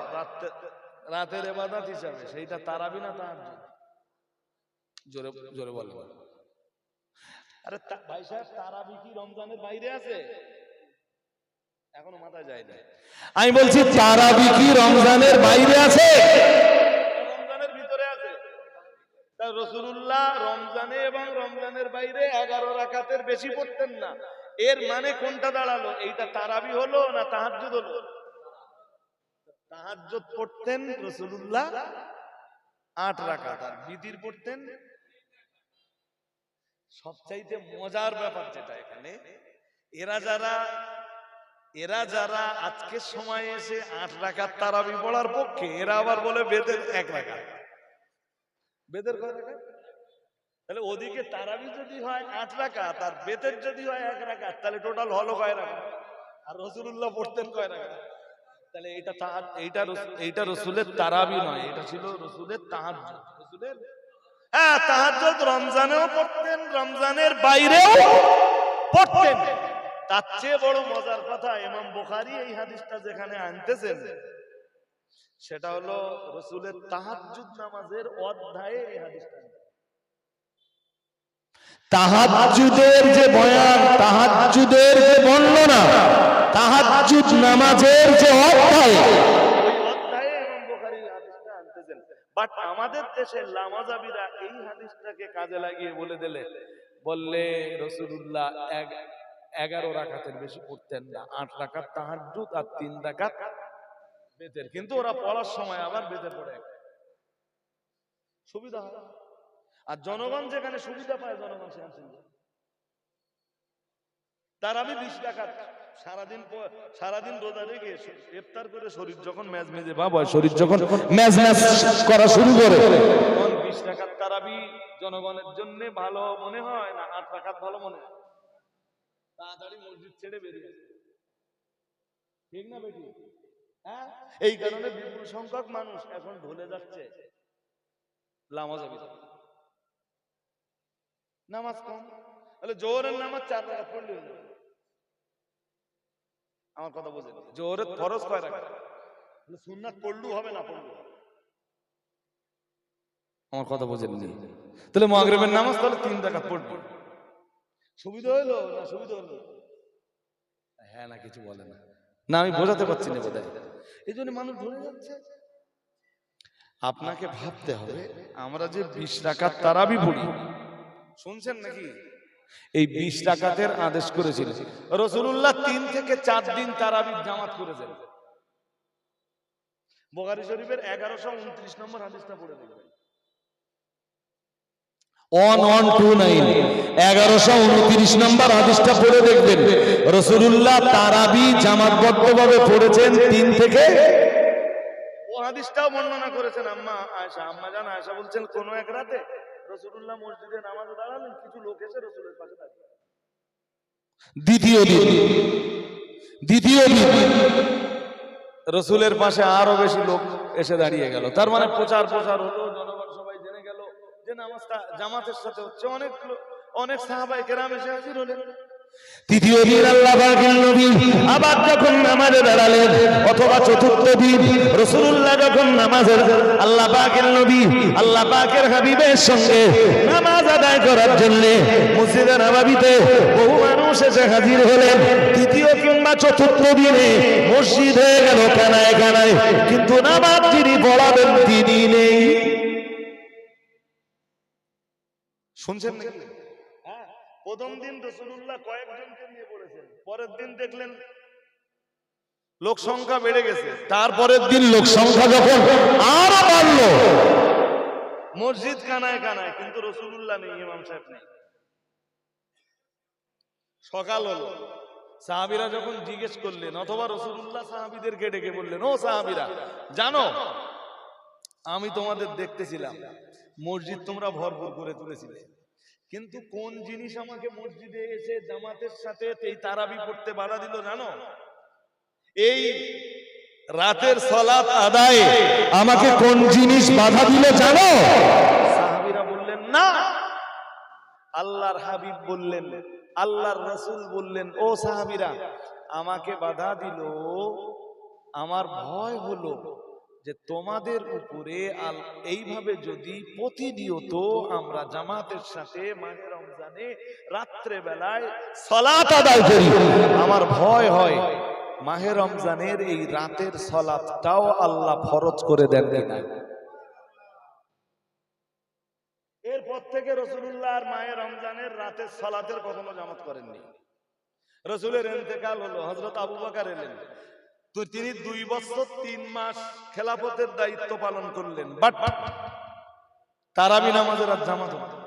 রাতের ইবাদত হিসাবে, সেইটা তারাবি না তাহাজ্জুদ? জোরে জোরে বলেন। আরে ভাই সাহেব, তারাবি কি রমজানের বাইরে আছে? এখনো মাথায় যায় না। আমি বলছি তারাবি কি রমজানের বাইরে আছে? রমজানের ভিতরে আছে। তা রাসূলুল্লাহ রমজানে এবং রমজানের বাইরে 11 রাকাতের বেশি পড়তেন না, এর মানে কোনটা দাঁড়ালো? এইটা তারাবি হলো না তাহাজ্জুদ হলো? তাহাজ্জুদ পড়তেন রাসূলুল্লাহ 8 রাকাত আর বিতির পড়তেন। সবচাইতে মজার ব্যাপার যেটা এখানে, এরা যারা আজকের সময় এসে 8 রাকাত তারাবি পড়ার পক্ষে, এরা আবার বলে বেদের 1 রাকাত। বেদের কয় রাকাত? তাহলে ওদিকে তারাবি যদি হয় 8 রাকাত আর বেদের যদি হয় 1 রাকাত, তাহলে টোটাল হলো কয় রাকাত? আর রাসূলুল্লাহ পড়তেন কয় রাকাত? তাহলে এইটা রাসূলের তারাবি নয়, এটা ছিল রাসূলের তাহাজ্জুদ। রাসূলের তাহাজ্জুদ রমজানেও পড়তেন, রমজানের বাইরেও পড়তেন। তার চেয়ে বড় মজার কথা, ইমাম বুখারী এই হাদিসটা যেখানে আনতেছেন সেটা হলো রাসূলের তাহাজ্জুদ নামাজের অধ্যায়ে এই হাদিসটা। তাহাজ্জুদের যে বয়ান, তাহাজ্জুদের যে বর্ণনা, তাহাজ্জুদ নামাজের যে অধ্যায়, ওই অধ্যায়ে ইমাম বুখারী হাদিসটা আনতেছেন। বাট আমাদের দেশের লামাজাবিরা এই হাদিসটাকে কাজে লাগিয়ে বলে দিলে, বললে রাসূলুল্লাহ 11 রাকাতের বেশি পড়তেন না, 8 রাকাত তাহাজ্জুদ আর 3 রাকাত বেতের। কিন্তু ওরা পড়ার সময় আবার বেতে পড়ে, সুবিধা হয়। আর জনগণ যেখানে সুবিধা পায় জনগণ সেখানে সুবিধা। তারাবি 20 রাকাত সারাদিন রোজা রেখে ইফতার করে শরীর যখন মেজমেজে ভাব হয়, শরীর যখন মেজমেজ করা শুরু করে, তখন 20 রাকাত তারাবি জনগণের জন্য ভালো মনে হয় না 8 রাকাত ভালো মনে হয়? তাড়াতাড়ি মসজিদ ছেড়ে বেরিয়ে আসে, ঠিক না বেটি? হ্যাঁ, এই কারণে বিপুল সংখ্যক মানুষ এখন ঢলে যাচ্ছে লামাজাবি নামাজ কম। তাহলে জোহরের নামাজ 4 রাকাত পড়লে হলো। আমার কথা বুঝেন? জোহরের ফরজ কয় রাকাত? সুন্নাত পড়লেও হবে না পড়লেও হবে। আমার কথা বুঝেননি? তাহলে মাগরিবের নামাজ তাহলে 3 রাকাত পড়বে, সুবিধা হলো না সুবিধা হলো? হ্যাঁ না কিছু বলে না, না আমি বোঝাতে পারছি না বোধহয়, এই জন্য মানুষ ধরে যাচ্ছে। আপনাকে ভাবতে হবে, আমরা যে 20 রাকাত তারাবি পড়ি, শুনছেন নাকি? এই 20 রাকাতের আদেশ করেছিল রাসূলুল্লাহ। 3 থেকে 4 দিন তারাবির জামাত করেছেন। বুখারী শরীফের 1129 নম্বর হাদিসটা পড়ে দেখবেন। 1129 1129 নম্বর হাদিসটা পড়ে দেখবেন। রাসূলুল্লাহ তারাবি জামাতবদ্ধভাবে পড়েছেন 3 থেকে। ও হাদিসটাও বর্ণনা করেছেন আম্মা আয়েশা। আম্মা জান আয়েশা বলছেন, কোন এক রাতে রাসূলুল্লাহ মসজিদে নামাজে দাঁড়ালেন, কিছু লোক এসে রাসূলের পাশে দাঁড়িয়ে। দ্বিতীয় দিন রাসূলের পাশে আরো বেশি লোক এসে দাঁড়িয়ে গেল। তার মানে প্রচার হলো, জনগণ সবাই জেনে গেল যে নামাজটা জামাতের সাথে হচ্ছে। অনেক সাহাবায়ে কেরাম এসে হাজির হলেন। তৃতীয় দিন আল্লাহ পাকের নবী আবার যখন নামাজে দাঁড়ালেন, অথবা চতুর্থ দিন রাসূলুল্লাহ যখন নামাজে, আল্লাহ পাকের নবী আল্লাহ পাকের হাবিবের সঙ্গে নামাজ আদায় করার জন্য মসজিদে নববীতে বহু মানুষ এসে হাজির হলেন। তৃতীয় কিংবা চতুর্থ দিনে মসজিদ হয়ে গেল কানায় কানায়, কিন্তু নামাজ যিনি পড়াবেন তিনি নেই। শুনছেন নাকি? হ্যাঁ, প্রথম দিন রাসূলুল্লাহ কয়েকজনকে নিয়ে পড়েছেন, পরের দিন দেখলেন লোক সংখ্যা বেড়ে গেছে, তারপরের দিন লোক সংখ্যা যখন আরো বাড়লো, মসজিদ কানায় কানায়, কিন্তু রাসূলুল্লাহ নেই, ইমাম সাহেব নেই। সকাল হলো, সাহাবীরা যখন জিজ্ঞেস করলেন, অথবা রাসূলুল্লাহ সাহাবীদেরকে ডেকে বললেন, ও সাহাবীরা জানো, আমি তোমাদের দেখতেছিলাম মসজিদ তোমরা ভরপুর করে তুলেছিলে, কিন্তু কোন জিনিস আমাকে মসজিদে এসে জামাতের সাথে এই তারাবি পড়তে বাধা দিল জানো? এই রাতের সালাত আদায়ে আমাকে কোন জিনিস বাধা দিল জানো? সাহাবীরা বললেন না। আল্লাহর হাবিব বললেন, আল্লাহর রাসূল বললেন, ও সাহাবীরা আমাকে বাধা দিল, আমার ভয় হলো যে তোমাদের উপরে এইভাবে যদি প্রতিনিয়ত আমরা জামাতের সাথে মাহে রমজানে রাত্রে বেলায় সালাত আদায় করি, আমার ভয় হয় মাহে রমজানের এই রাতের সালাতটাও আল্লাহ ফরজ করে দেন কিনা। এরপর থেকে রাসূলুল্লাহ আর মাহে রমজানের রাতের সালাতের কখনো জামাত করেননি। রাসূলের ইন্তেকাল হলো, হযরত আবু বকর এলেন, তো তিনি 2 বছর 3 মাস খেলাফতের দায়িত্ব পালন করলেন, বাট তারাবি নামাজের আর জামাত হতো।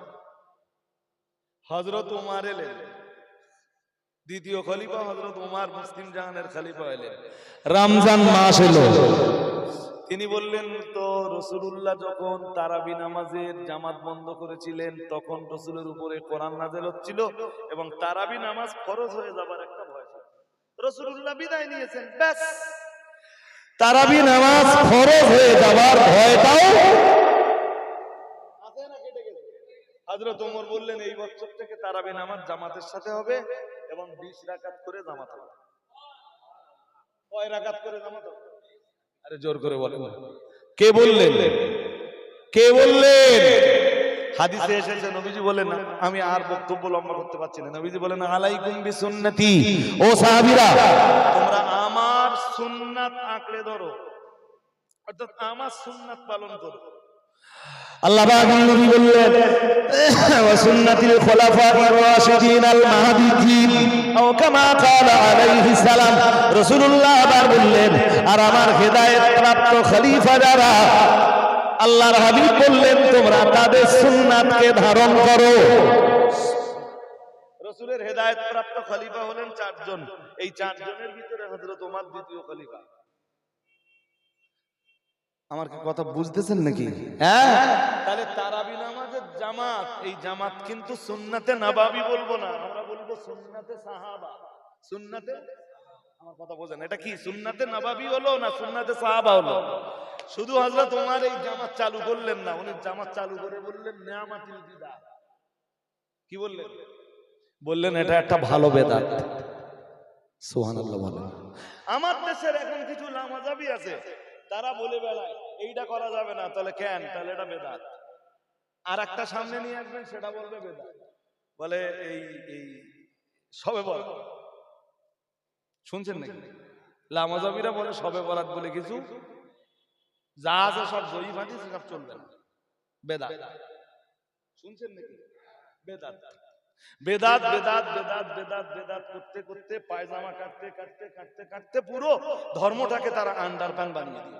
হযরত ওমর এলেন, দ্বিতীয় খলিফা হযরত ওমর মুসলিম জাহানের খলিফা এলেন, রমজান মাস এলো, তিনি বললেন, তো রাসূলুল্লাহ যখন তারাবি নামাজের জামাত বন্ধ করেছিলেন তখন রাসূলের উপরে কোরআন নাযিল হচ্ছিল এবং তারাবি নামাজ ফরজ হয়ে যাবার একটা ভয় ছিল। রাসূলুল্লাহ বিদায় নিয়েছেন, ব্যাস তারাবি নামাজ ফরজ হয়ে যাবার ভয়টাও আছে না, কেটে গেছে। হযরত ওমর বললেন, এই বছর থেকে তারাবি নামাজ জামাতের সাথে হবে এবং 20 রাকাত করে জামাত হবে। কয় রাকাত করে জামাত হবে? আরে জোর করে বলেন, কে বললেন? কে বললেন? হাদিসে এসেছে, নবীজি বলেন, আমি আর বক্তব্য লম্বা করতে পারছি না, নবীজি বলেন, আলাইকুম বিসুন্নতি, ও সাহাবীরা তোমরা আমার সুন্নাত আঁকড়ে ধরো, অর্থাৎ আমার সুন্নাত পালন করো। আল্লাহ পাক নবী বললেন ওয়া সুন্নাতিল খুলাফায়ে রাশিদিন আল মাহদিয়িন আও কামা ক্বালা আলাইহিস সালাম। রাসূলুল্লাহ আবার বললেন আর আমার হেদায়েত প্রাপ্ত খলিফা যারা, আল্লাহর হাবিব বললেন তোমরা তাদের সুন্নাতকে ধারণ করো। রাসূলের হেদায়েত প্রাপ্ত খলিফা হলেন চারজন, এই চারজনের ভিতরে হযরত ওমর দ্বিতীয় খলিফা। আমার কি কথা বুঝতেছেন নাকি? হ্যাঁ, তাহলে তারাবি নামাজের জামাত, এই জামাত কিন্তু সুন্নাতে নববী বলবো না, আমরা বলবো সুন্নাতে সাহাবা। সুন্নাতে, আমার কথা বোঝেন, এটা কি সুন্নাতে নববী হলো না সুন্নাতে সাহাবা হলো? শুধু হযরত ওমর এই জামাত চালু করলেন না, উনি জামাত চালু করে বললেন নিয়ামাতুল বিদআত। কি বললেন? বললেন এটা একটা ভালো বেদাত। সুবহানাল্লাহ বলেন। আমার দেশের এখন কিছু লামাযাবি আছে, তারা বলে বেড়ায় এইটা করা যাবে না, তাহলে কেন? তাহলে এটা বেদাত। আর একটা সামনে নিয়ে আসবেন, সেটা বলবে বেদাত। বলে এই এই সবে বরাত শুনছেন নাকি? লামাযাবিরা বলে সবে বরাত বলে কিছু যা আছে সব জয়ী হাদিস, সব চলবে না, বেদাত। শুনছেন নাকি? বেদাত বেদাত বেদাত বেদাত বেদাত বেদাত করতে করতে পায়জামা কাটতে কাটতে কাটতে কাটতে পুরো ধর্মটাকে তারা আন্ডারপ্যান্ট বানিয়ে দিল।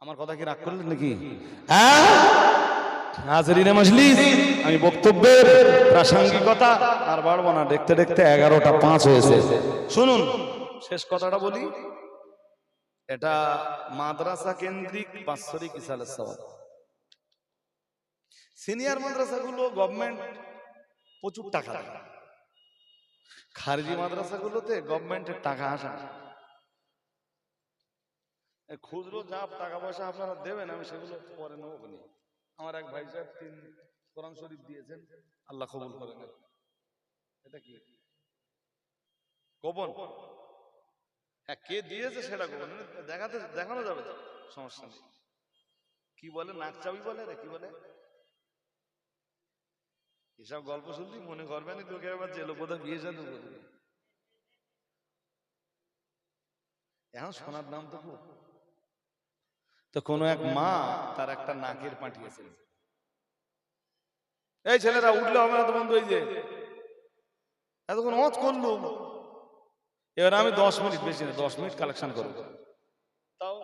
আমার কথা কি রাগ করলেন নাকি? হাজরিনে মজলিস, আমি বক্তব্যের প্রাসঙ্গিকতা আর বাড়বো না, দেখতে দেখতে 11টা 5 হয়েছে। শুনুন, শেষ কথাটা বলি। এটা মাদ্রাসা কেন্দ্রিক বাৎসরিক ইসালে সওয়াব। সিনিয়র মাদ্রাসাগুলো গভর্নমেন্ট প্রচুর টাকা দেয়, খারিজি মাদ্রাসাগুলোতে গভর্নমেন্টের টাকা আসে না। খুচরো যা টাকা পয়সা আপনারা দেবেন আমি সেগুলো পরে নেবো। আমার এক ভাই সাহেব 3 কোরআন শরীফ দিয়েছেন, আল্লাহ কবুল করেন। এটা কি গোপন? হ্যাঁ, কে দিয়েছে সেটা গোপন, দেখানো যাবে তো, সমস্যা নেই। কি বলে নাক চাবি বলে, কি বলে, এসব গল্প শুনলি মনে করবেন তোকে আবার জেল বোধহয় বিয়ে সাথে করবে। এখন সোনার দাম তো খুব। তো কোন এক মা তার একটা নাকের পাঠিয়েছিল, এই ছেলেরা উঠলে হবে না তো বন্ধু, এই যে এতক্ষণ ওয়াজ করলো, এবার আমি 10 মিনিট, বেশি না 10 মিনিট কালেকশন করবো। তাও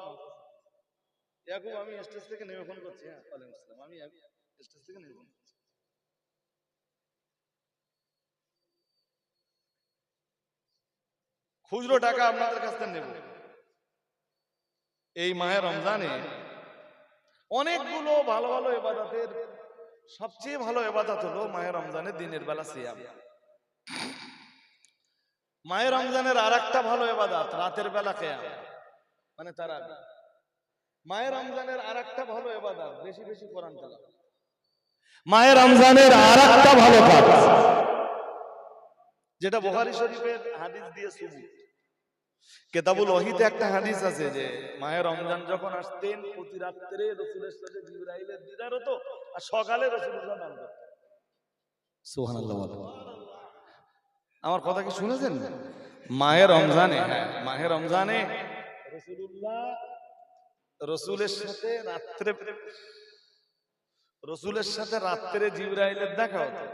এখন আমি স্টেজ থেকে নেমে ফোন করছি। হ্যাঁ, ওয়ালাইকুম আসসালাম, আমি স্টেজ থেকে নেমে ফোন করছি। খুচরো টাকা আপনাদের কাছ থেকে নেব। এই মাহে রমজানে অনেকগুলো ভালো ভালো ইবাদতের সবচেয়ে ভালো ইবাদত হলো মাহে রমজানের দিনের বেলা সিয়াম। মাহে রমজানের আরেকটা ভালো ইবাদত রাতের বেলা কিয়াম, মানে তারাবি। মাহে রমজানের আরেকটা ভালো ইবাদত বেশি বেশি কোরআন তেলাওয়াত। মাহে রমজানের আরেকটা ভালো কাজ যেটা বুখারী শরীফের হাদিস দিয়ে সুবুত। কিতাবুল ওহীতে একটা হাদিস আছে যে মাহে রমজান যখন আসতেন প্রতি রাত্রে রাসূলের সাথে জিবরাইলের দিদার হতো, আর সকালে রাসূলুল্লাহ দান করতেন। সুবহানাল্লাহ। আমার কথা কি শুনেছেন? মাহে রমজানে, হ্যাঁ মাহে রমজানে রাসূলুল্লাহ রাসূলের সাথে রাত্রে জিবরাইলের দেখা হতো,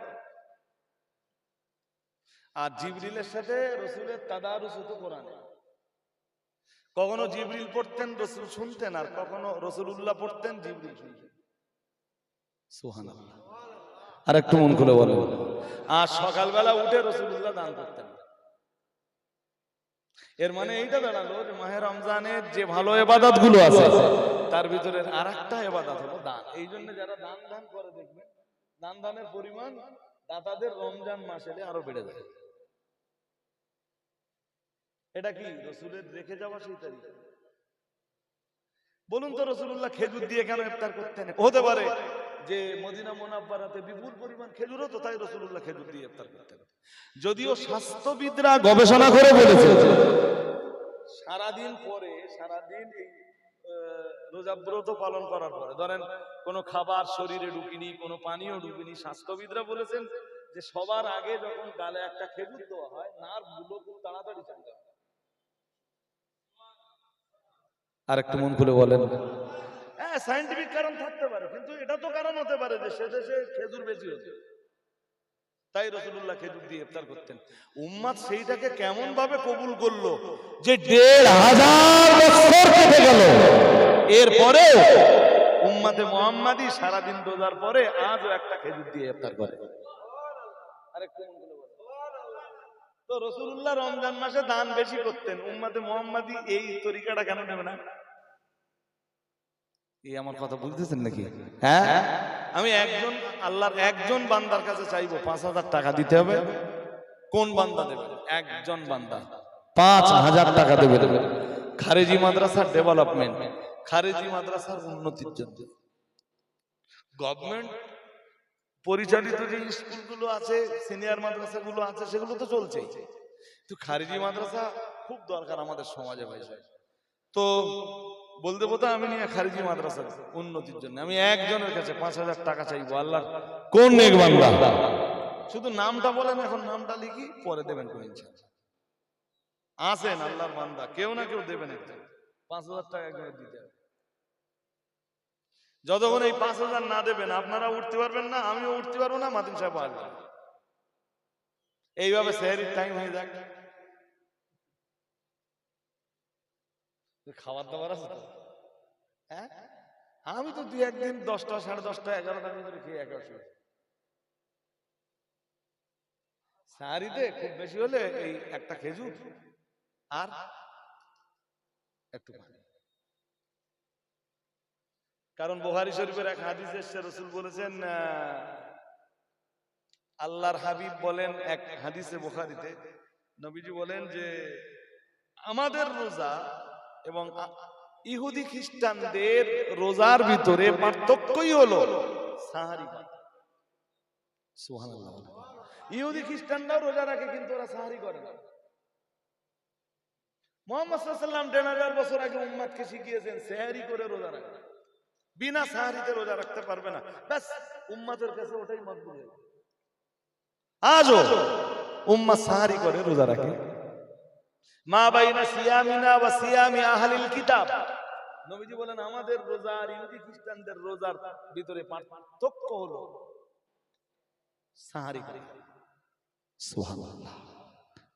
আর জিবরিলের সাথে রাসূলের তাদারুস হতো কোরআনে। কখনো জিবরিল পড়তেন রাসূল শুনতেন, আর কখনো রাসূলুল্লাহ পড়তেন জিবরিল শুনতেন। সুবহানাল্লাহ। আর একটু মন খুলে বলেন। আর সকালবেলা উঠে রাসূলুল্লাহ দান করতেন। এর মানে এইটা দাঁড়ালো যে মাহে রমজানের যে ভালো ইবাদত গুলো আছে তার ভিতরে আরেকটা ইবাদত হলো দান। এই জন্য যারা দান দান করে দেখবেন দানের পরিমাণ দাতাদের রমজান মাসে আরো বেড়ে যায়। এটা কি রাসূলের রেখে যাওয়া সেই তারিখ? বলুন তো রাসূলুল্লাহ খেজুর দিয়ে কেন ইফতার করতেন? হতে পারে যে মদিনা মুনাওয়ারাতে বিপুল পরিমাণ খেজুর হতো, তাই রাসূলুল্লাহ খেজুর দিয়ে ইফতার করতেন। যদিও স্বাস্থ্যবিদরা গবেষণা করে বলেছে সারাদিন এই রোজাব্রত পালন করার পরে ধরেন কোনো খাবার শরীরে ঢুকিনি, কোনো পানীয় ঢুকিনি, স্বাস্থ্যবিদরা বলেছেন যে সবার আগে যখন গালে একটা খেজুর দেওয়া হয় নার্ভগুলো খুব তাড়াতাড়ি চাঙ্গা হয়। আর একটু মন খুলে বলেন। হ্যাঁ, সায়েন্টিফিক কারণ থাকতে পারে, কিন্তু এটা তো কারণ হতে পারে যে সে দেশে খেজুর বেশি হতো, তাই রাসূলুল্লাহ খেজুর দিয়ে ইফতার করতেন। উম্মাত সেইটাকে কেমন ভাবে কবুল করলো যে ১৫০০ বছর কেটে গেল, এরপরে উম্মাতে মুহাম্মাদি সারাদিন রোজার পরে আজও একটা খেজুর দিয়ে ইফতার করে। তো রাসূলুল্লাহ রমজান মাসে দান বেশি করতেন, উম্মাতে মুহাম্মাদি এই তরিকাটা কেন নেবে না? এই আমার কথা বুঝতেছেন নাকি? হ্যাঁ, আমি একজন আল্লাহর একজন বান্দার কাছে চাইবো ৫০০০ টাকা দিতে হবে। কোন বান্দা দেবে? একজন বান্দা ৫০০০ টাকা দেবে। খারেজি মাদ্রাসার ডেভেলপমেন্ট, খারেজি মাদ্রাসার উন্নতির জন্য। গভর্নমেন্ট পরিচালিত যে স্কুলগুলো আছে, সিনিয়র মাদ্রাসাগুলো আছে, সেগুলো তো চলছেই, তো খারেজি মাদ্রাসা খুব দরকার আমাদের সমাজে ভাই। তো বলতে বলতে আমি নিয়ে খারেজি মাদ্রাসার উন্নতির জন্য আমি একজনের কাছে ৫০০০ টাকা চাইবো। আল্লাহ কোন নেক বান্দা? শুধু নামটা বলেন, এখন নামটা লিখি, পরে দেবেন কোন ইনশাআল্লাহ। আসেন আল্লাহর বান্দা, কেউ না কেউ দেবেন একজন ৫০০০ টাকা একজনের দিতে হবে। যতক্ষণ এই ৫০০০ না দেবেন আপনারা উঠতে পারবেন না, আমিও উঠতে পারবো না, মাতিন সাহেব আসবে। এইভাবে সেহরির টাইম হয়ে যাক। খাবার দাবার আছে তো? হ্যাঁ, আমি তো ২-১ দিন ১০টা, ১০:৩০, ১১টার ভিতরে খেয়ে একে আসি। সাহারিতে খুব বেশি হলে এই একটা খেজুর আর একটু পানি। কারণ বুখারী শরীফের এক হাদিস এসেছে, রাসূল বলেছেন, আল্লাহর হাবিব বলেন এক হাদিসে বুখারীতে, নবীজি বলেন যে আমাদের রোজা এবং ইহুদি খ্রিস্টানদের রোজার ভিতরে পার্থক্যই হলো সাহারি। সুবহানাল্লাহ। ইহুদি খ্রিস্টানরাও রোজা রাখে, কিন্তু ওরা সাহারি করে না। মুহাম্মদ সাল্লাল্লাহু আলাইহি ওয়াসাল্লাম ১৫০০ বছর আগে উম্মতকে শিখিয়েছেন সাহারি করে রোজা রাখা, বিনা সাহারিতে রোজা রাখতে পারবে না। ব্যাস, উম্মতের কাছে ওটাই মকবুল। আজও উম্মত সাহারি করে রোজা রাখে। মা বাইনা সিয়ামিনা ওয়া সিয়ামি আহলিল কিতাব, নবীজি বলেন আমাদের রোজা আর ইহুদি খ্রিস্টানদের রোজার ভিতরে পার্থক্য হলো সাহারি করে। সুবহানাল্লাহ।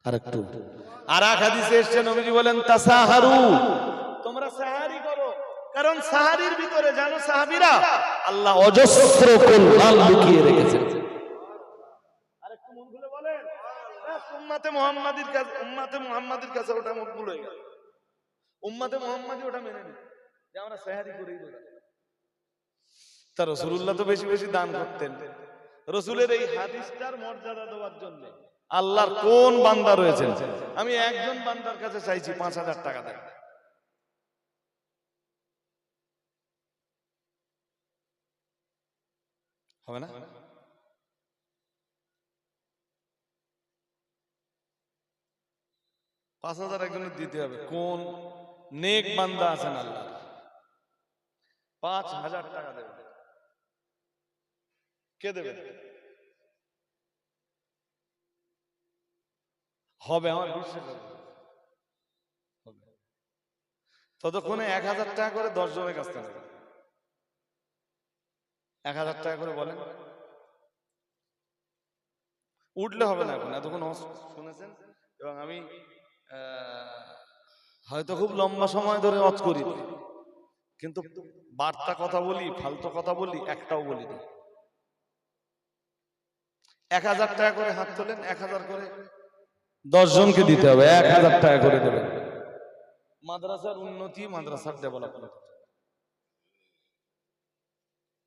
আরেকটু আর এক হাদিসে এসেছে, নবীজি বলেন তাসাহারু, তোমরা সাহারি করো, কারণ সাহারির ভিতরে জানো সাহাবীরা আল্লাহ অজস্র কল্যাণ লুকিয়ে রেখেছেন। আরেকটু মন খুলে বলেন, উম্মতে মুহাম্মাদির কাছে ওটা মকবুল হয়ে গেল। উম্মতে মুহাম্মাদি ওটা মেনে নিল যে আমরা সাহারি করেই রোজা। তা রাসূলুল্লাহ তো বেশি বেশি দান করতেন। রাসূলের এই হাদিসটার মর্যাদা দেওয়ার জন্য আল্লাহর কোন বান্দা রয়েছেন? আমি একজন বান্দার কাছে চাইছি ৫০০০ টাকা দেন। হবে না? পাঁচ হাজার একজনের দিতে হবে। কোন নেক বান্দা আছেন আল্লাহ ৫০০০ টাকা দেবে? কে দেবে? হবে, আমার বিশ্বাস হবে। ততক্ষণে ১০০০ টাকা করে ১০ জনের কাছ থেকে ১০০০ টাকা করে বলেন। উঠলে হবে না, এখন এতক্ষণ শুনেছেন। এবং আমি হয়তো খুব লম্বা সময় ধরে ওয়াজ করি, কিন্তু বার্তা কথা বলি, ফালতু কথা বলি, একটাও বলি না। ১০০০ টাকা করে হাত তোলেন, ১০০০ করে ১০ জনকে দিতে হবে, ১০০০ টাকা করে দেবেন। মাদ্রাসার উন্নতি, মাদ্রাসার ডেভেলপমেন্ট।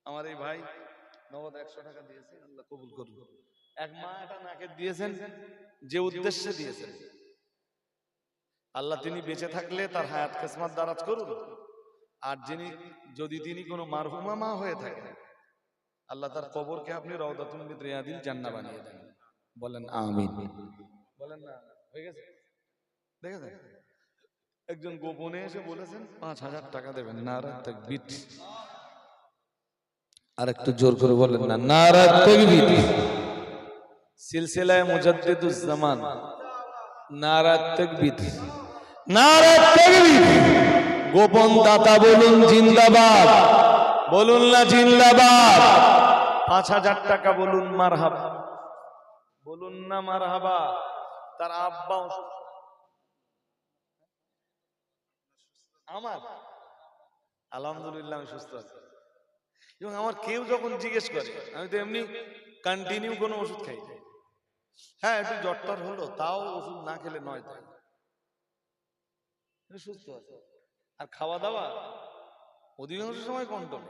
আমার এই ভাই নগদ ১০০ টাকা দিয়েছে, আল্লাহ কবুল করুন। এক মা এটা নাকে দিয়েছেন, যে উদ্দেশ্যে দিয়েছেন আল্লাহ তিনি বেঁচে থাকলে তার হায়াত কিসমত দারাজ করুন। আর যদি তিনি কোনো মারহুমা মা হয়ে থাকেন, আল্লাহ তার কবরকে আপনি রওদাতুন মিন রিয়াদিল জান্নাহ বানিয়ে দেন। বলেন আমিন। বলেন না, হয়ে গেছে? দেখেছেন, একজন গোপনে এসে বলেছেন ৫০০০ টাকা দেবেন। নারা তাকবীর। আর একটু জোর করে বলেন না, নারা তাকবীর। সিলসিলায়ে মুজাদ্দিদুজ জামান, নারা তাকবীর, নারা তাকবীর। গোপন দাতা বলুন জিন্দাবাদ, বলুন না জিন্দাবাদ। 5,000 টাকা বলুন মারহাবা, বলুন না মারহাবা। তার আব্বা অসুস্থ, আমার আলহামদুলিল্লাহ আমি সুস্থ আছি। এবং আমার কেউ যখন জিজ্ঞেস করে, আমি তো এমনি কন্টিনিউ কোনো ওষুধ খাই না। হ্যাঁ একটু জ্বরটার হলো, তাও ওষুধ না খেলে নয়, তাই সুস্থ আছে। আর খাওয়া দাওয়া অধিকাংশ সময় কন্ট্রোল,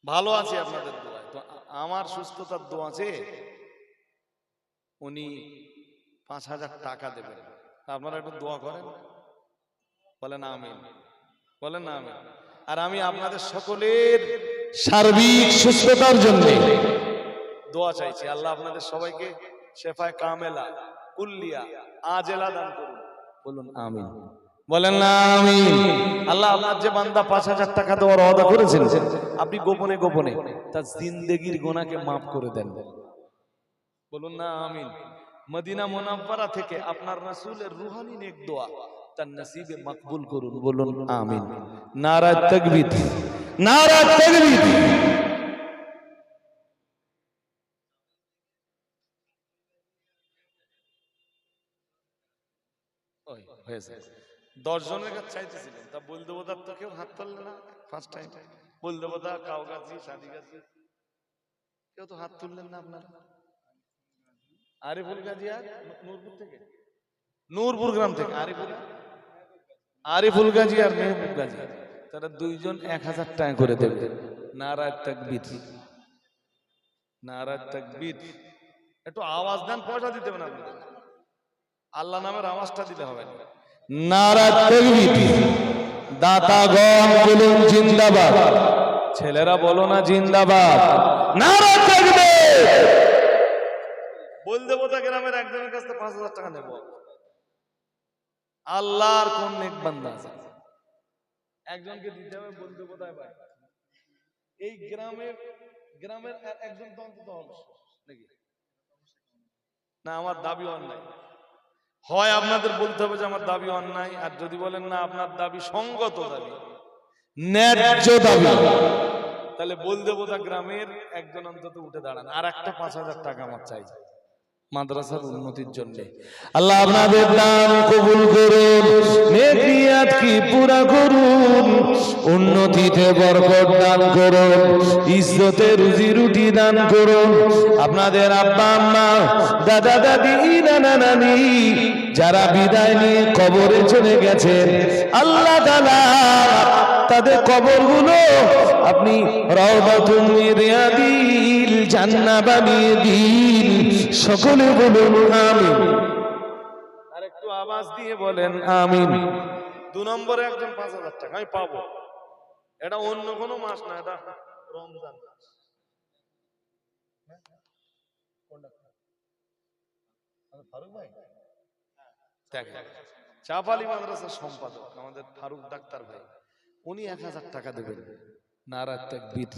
ভালো আছে আপনাদের দোয়ায়। তো আমার সুস্থতার দোয়া আছে, উনি 5,000 টাকা দেবেন, আপনারা একটু দোয়া করেন, বলেন আমিন, বলেন না আমিন। আর আমি আপনাদের সকলের সার্বিক সুস্থতার জন্য দোয়া চাইছি। আল্লাহ আপনাদের সবাইকে শেফায়ে কামেলা কুল্লিয়া আজেলা দান করুন, বলুন আমিন, বলেন না আমিন। আল্লাহ আপনার যে বান্দা 5,000 টাকা দেওয়ার ওয়াদা করেছেন, আপনি গোপনে গোপনে তার জিন্দেগির গুনাহকে মাফ করে দেন, বলুন না আমিন। মদিনা মুনাওয়ারা থেকে আপনার রাসূলের রূহানি নেক দোয়া তার নসিবে মকবুল করুন, বলুন আমিন। নারা তাকবীর, নারা তাকবীর। ওই হয়েছে 10 জনের কাছে চাইতেছিলেন, তা বল দেবো, তার তো কেউ হাত তুললে না। ফার্স্ট টাইম বল দেবো, তা কাউ গাছি শাদি গাছি কেউ তো হাত তুললেন না আপনারা। আরিফুল গাজী আর নূরপুর থেকে, নূরপুর গ্রাম থেকে আরিফুল গাজী আর মেহবুব গাজী, তারা দুইজন 1,000 টাকা করে দেবে। নারায়ে তাকবীর, নারায়ে তাকবীর। একটু আওয়াজ দেন, পয়সা দিতে হবে না আপনাদের, আল্লাহ নামের আওয়াজটা দিতে হবে। নারায়ে তাকবীর। দাতাগণ বলুন জিন্দাবাদ, ছেলেরা বলো না জিন্দাবাদ। নারায়ে তাকবীর। বল দেবতা গ্রামের একজনের কাছ থেকে 5,000 টাকা নেব। আল্লাহর কোন নেক বান্দা আছে, একজনকে দিতে হবে। বল দেবতায় ভাই এই গ্রামের একজন তো অন্তত হবে নাকি না? আমার দাবি অন্যায় হয়, আপনাদের বলতে হবে যে আমার দাবি অন্যায়। আর যদি বলেন না আপনার দাবি সঙ্গত দাবি, ন্যায্য দাবি, তাহলে বল দেবতা গ্রামের একজন অন্তত উঠে দাঁড়ান। আর একটা 5,000 টাকা আমার চাই মাদ্রাসার উন্নতির জন্য। আল্লাহ আপনাদের দান কবুল করুন, নেক নিয়াত কি পুরা করুন, উন্নতিতে বরকত দান করুন, ইজ্জতে রুজি রুটি দান করুন। আপনাদের আব্বা আম্মা, দাদা দাদি, নানা নানি যারা বিদায় নিয়ে কবরে চলে গেছেন, আল্লাহ তাআলা তাদের কবরগুলো আপনি রাউদাতুম মিন রিয়াদিল জান্নাহ বানিয়ে দিন। সকলে বলুন আমিন। আর একটু আওয়াজ দিয়ে বলেন আমিন। 2 নম্বরে একজন 5,000 টাকা আমি পাবো, এটা অন্য কোনো মাস না, এটা রমজান মাস। ফারুক ভাই দেখেন, চাপালি মাদ্রাসার সম্পাদক আমাদের ফারুক ডাক্তার ভাই, উনি 1,000 টাকা দেবেন। নারায়ে তাকবীর।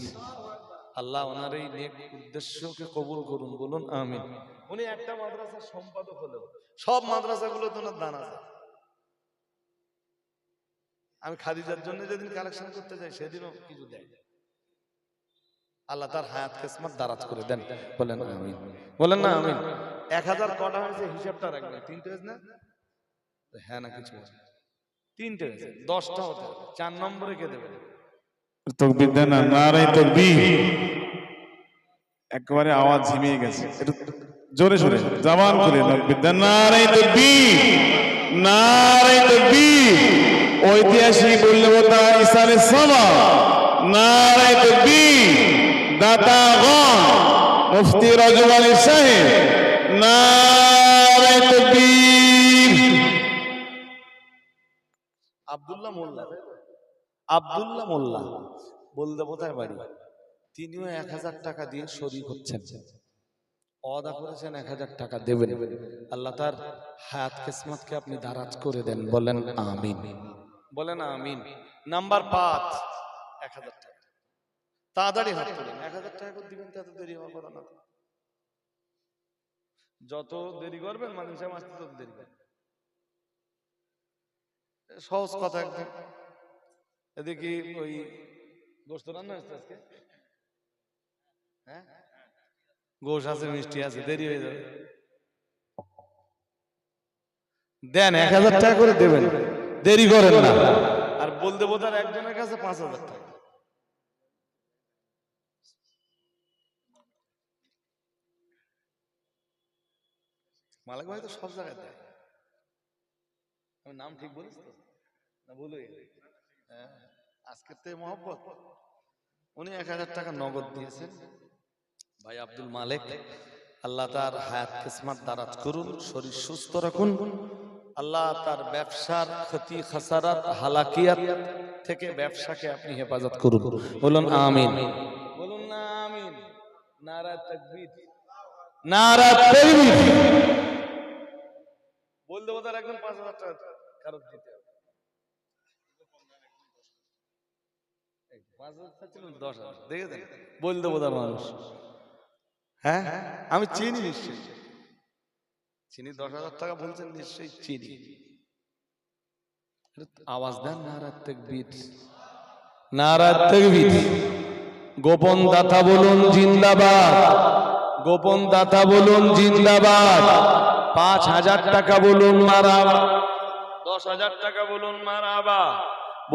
আল্লাহ ওনার এই নেক উদ্দেশ্যকে কবুল করুন, বলুন আমিন। উনি একটা মাদ্রাসার সম্পাদক হলেও সব মাদ্রাসাগুলো তো ওনার দান আছে। আমি খাদিজার জন্য যেদিন কালেকশন করতে যাই সেদিনও কিছু দেয়। আল্লাহ তার হায়াত কিসমত দারাজ করে দেন, বলেন আমিন, বলেন না আমিন। 1,000 কটা হয়েছে হিসাবটা রাখবেন। 3টে হয়েছে না? হ্যাঁ না কিছু 3টে হয়েছে, 10টা হতে হবে। 4 নম্বরে কে দেবেন? তাকবীর দেন না, নারায়ে তাকবীর। একবারে আওয়াজ ঝিমিয়ে গেছে, একটু জোরে জোরে জবান করে তাকবীর দেন। নারায়ে তাকবীর, নারায়ে তাকবীর। ঐতিহাসিক মূল্যবোধা ইসালে সামা, নারায়ে তাকবীর। দাতাগণ মুফতি রাজু আলী সাহেব, নারায়ে তাকবীর। আব্দুল্লাহ মোল্লা, আব্দুল্লাহ মোল্লা বলদেবতার বাড়ি, তিনিও 1,000 টাকা দিয়ে শরীক হচ্ছেন, ওয়াদা করেছেন 1,000 টাকা দেবেন। আল্লাহ তার হায়াত কিসমতকে আপনি দারাজ করে দেন, বলেন আমিন, বলেন আমিন। নাম্বার 5, 1,000 টাকা তাড়াতাড়ি হাত তুলেন। 1,000 টাকা করে দিবেন, তত দেরি হওয়ার কথা না। যত দেরি করবেন মানুষের আসতে তত দেরি করবেন। সহজ কথা একদম। এদিকে ওই গোস্ত রান্না হচ্ছে আজকে, হ্যাঁ গোশ আছে, মিষ্টি আছে, দেরি হয়ে যাবে। দেন 1000 টাকা করে দেবেন, দেরি করেন না। আর বল দেবো তার একজনের কাছে 5000 টাকা। মালিক ভাই তো সব জায়গায় দেয়। আমি নাম ঠিক বলিস তো না বলে? হ্যাঁ, আজকের তো মহব্বত। উনি 1000 টাকা নগদ দিয়েছেন ভাই আব্দুল মালিক। আল্লাহ তার হায়াত কিসমত দারাজ করুন, শরীর সুস্থ রাখুন। আল্লাহ তার ব্যবসার ক্ষতি খাসারাত হালাকিয়াত থেকে ব্যবসাকে আপনি হেফাজত করুন। বলুন আমিন, বলুন না আমিন। নারা তাকবীর, নারা তাকবীর। বল দেবো তার একদম 5000 টাকা কারণ দিতে হবে। 5000 ছিল 10,000, দেখেছেন? বল দেবো তার মানুষ। হ্যাঁ আমি চিনি নিশ্চয়ই, চিনি। 10,000 টাকা বলছেন নিশ্চয়ই চিনি। আওয়াজ দেন নারা তাকবীর, নারা তাকবীর। গোপন দাতা বলুন জিন্দাবাদ, গোপন দাতা বলুন জিন্দাবাদ। 5000 টাকা বলুন মারহাবা, 10,000 টাকা বলুন মারহাবা,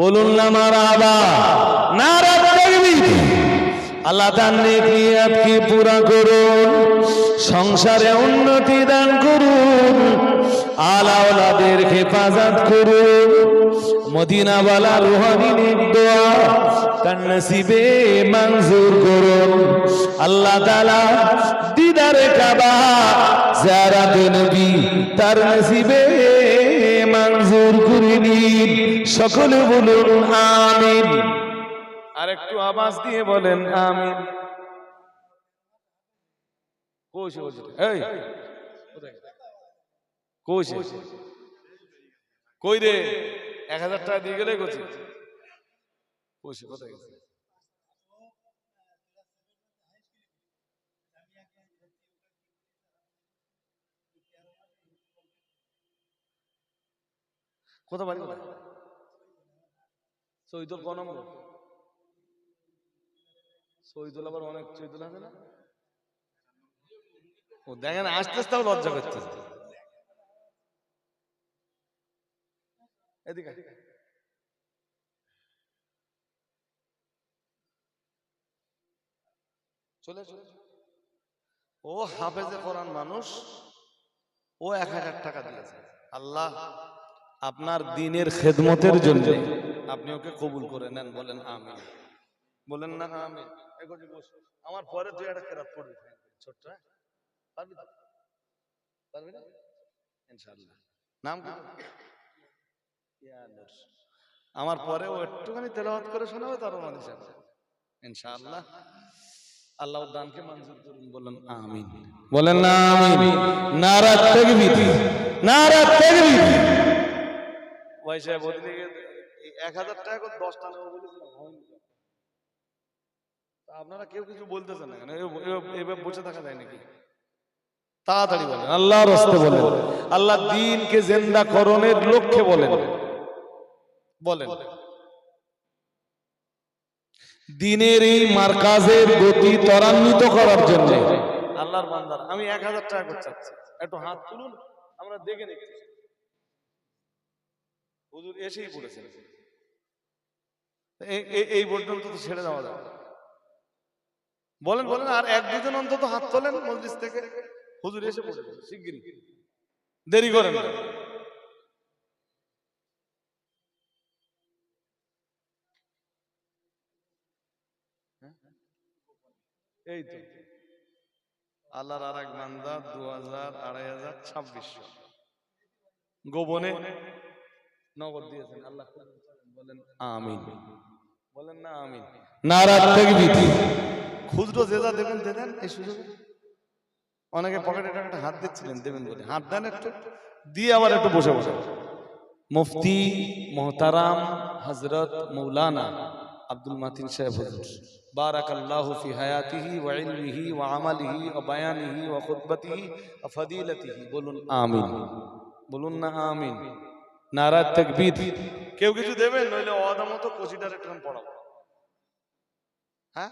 বলুন না মারহাবা। নারা তাকবীর। আল্লাহ তার নেক নিয়াতকে পুরা করুন, সংসারে উন্নতি দান করুন, আলা ওলাদের হেফাজত করুন। মদিনাওয়ালা রুহানি নেক দোয়া তার নসিবে মঞ্জুর করুন। আল্লাহ তাআলা দিদারে কাবা জিয়ারতে নবী তার নসিবে মঞ্জুর করে নিন। সকলে বলুন আমিন। আর একটু আওয়াজ দিয়ে বলেন আমিন। কোশে বলছে, এই কোশে কই রে? 1000 টাকা দিয়ে গেলে কোচি কোশে কোথায় গেছে? কোথা বাড়ি কোথায়? শহীদুল কোন নম্বর? শহীদুল আবার অনেক শহীদুল আছে না? ও দেখেন আস্তে আস্তে লজ্জা করতেছে। এদিকে চলে চলে। ও হাফেজে কোরআন মানুষ, ও 1000 টাকা দিয়েছে। আল্লাহ আপনার দ্বীনের খেদমতের জন্য আপনি ওকে কবুল করে নেন। বলেন আমিন, বলেন না আমিন। আমার পরে তুই একটা কেরাত পড়বি ছোট্ট, পারবি তো? পারবি না ইনশাআল্লাহ। নাম কি? ইয়া নূর। আমার পরে ও একটুখানি তেলাওয়াত করে শোনাবে, তার আমাদের সাথে ইনশাআল্লাহ। আল্লাহ দানকে মঞ্জুর করুন। বলেন আমিন, বলেন না আমিন। নারা তাকবীর, নারা তাকবীর। ভাই সাহেব ওদিকে 1000 টাকা করে 10টা নেবো বলেছিলাম, হয়নি। আপনারা কেউ কিছু বলতেছেন না কেন? এভাবে বসে থাকা যায় নাকি? তাড়াতাড়ি বলেন, আল্লাহর রাস্তে বলেন, আল্লাহ দ্বীনকে জিন্দা করণের লক্ষ্যে বলেন, বলেন। দ্বীনের এই মারকাজের গতি ত্বরান্বিত করার জন্য আল্লাহর বান্দার আমি 1000 টাকা করে চাচ্ছি। একটু হাত তুলুন, আমরা দেখে নিচ্ছি। হুজুর এসেই পড়েছেন, এই পর্যন্ত তো ছেড়ে দেওয়া যাবে। বলেন বলেন, আর 1-2 জন অন্তত হাত তোলেন মজলিস থেকে। হুজুর এসে পড়েছেন শিগগিরই, দেরি করেন না। এই তো আল্লাহর আর এক বান্দা 2000, 2500, 2600 গোপনে নগদ দিয়েছেন। আল্লাহ বলেন আমিন, বলেন না আমিন। নারা তাকবীর। খুচরো যে যা দেবেন দেন এই সুযোগে। অনেকে পকেটে টাকাটা হাত দিচ্ছিলেন, দেবেন বলে হাত দেন একটু, দিয়ে আবার একটু বসে বসে। মুফতি মোহতারাম হযরত মাওলানা আব্দুল মাতিন সাহেব হুজুর বারাকাল্লাহু ফি হায়াতিহি ওয়া ইলমিহি ওয়া আমালিহি ওয়া বায়ানিহি ওয়া খুতবাতিহি ওয়া ফাদিলাতিহি। বলুন আমিন, বলুন না আমিন। নারা তাকবীর। কেউ কিছু দেবেন, নইলে অদা মতো কচিটার একটু পড়াবো। হ্যাঁ,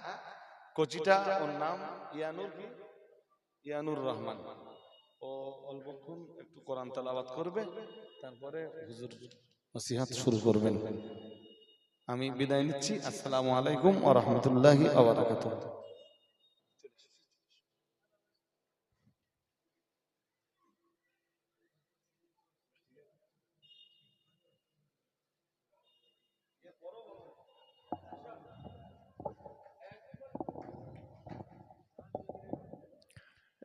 কচিটা ওর নাম ইয়ানুর কি, ইয়ানুর রহমান। ও অল্পক্ষণ একটু কোরআন তেলাওয়াত করবে, তারপরে হুজুর নসিহত শুরু করবেন। আমি বিদায় নিচ্ছি। আসসালামু আলাইকুম ওয়া রাহমাতুল্লাহি ওয়া বারাকাতুহু।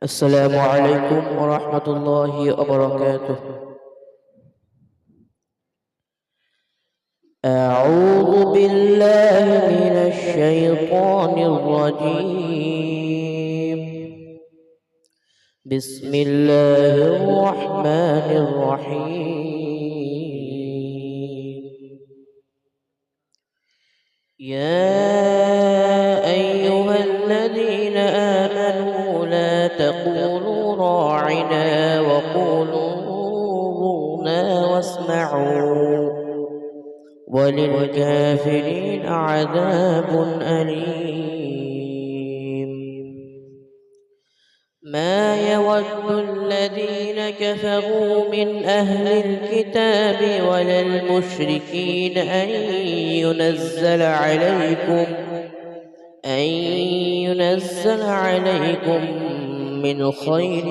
السلام عليكم ورحمة الله وبركاته. أعوذ بالله من الشيطان الرجيم. بسم الله الرحمن الرحيم. يا أيها الذين آمنوا لا تقولوا راعنا وقولوا انظرنا واسمعوا وللكافرين عذاب أليم. ما يود الذين كفروا من أهل الكتاب ولا المشركين أن ينزل عليكم من خير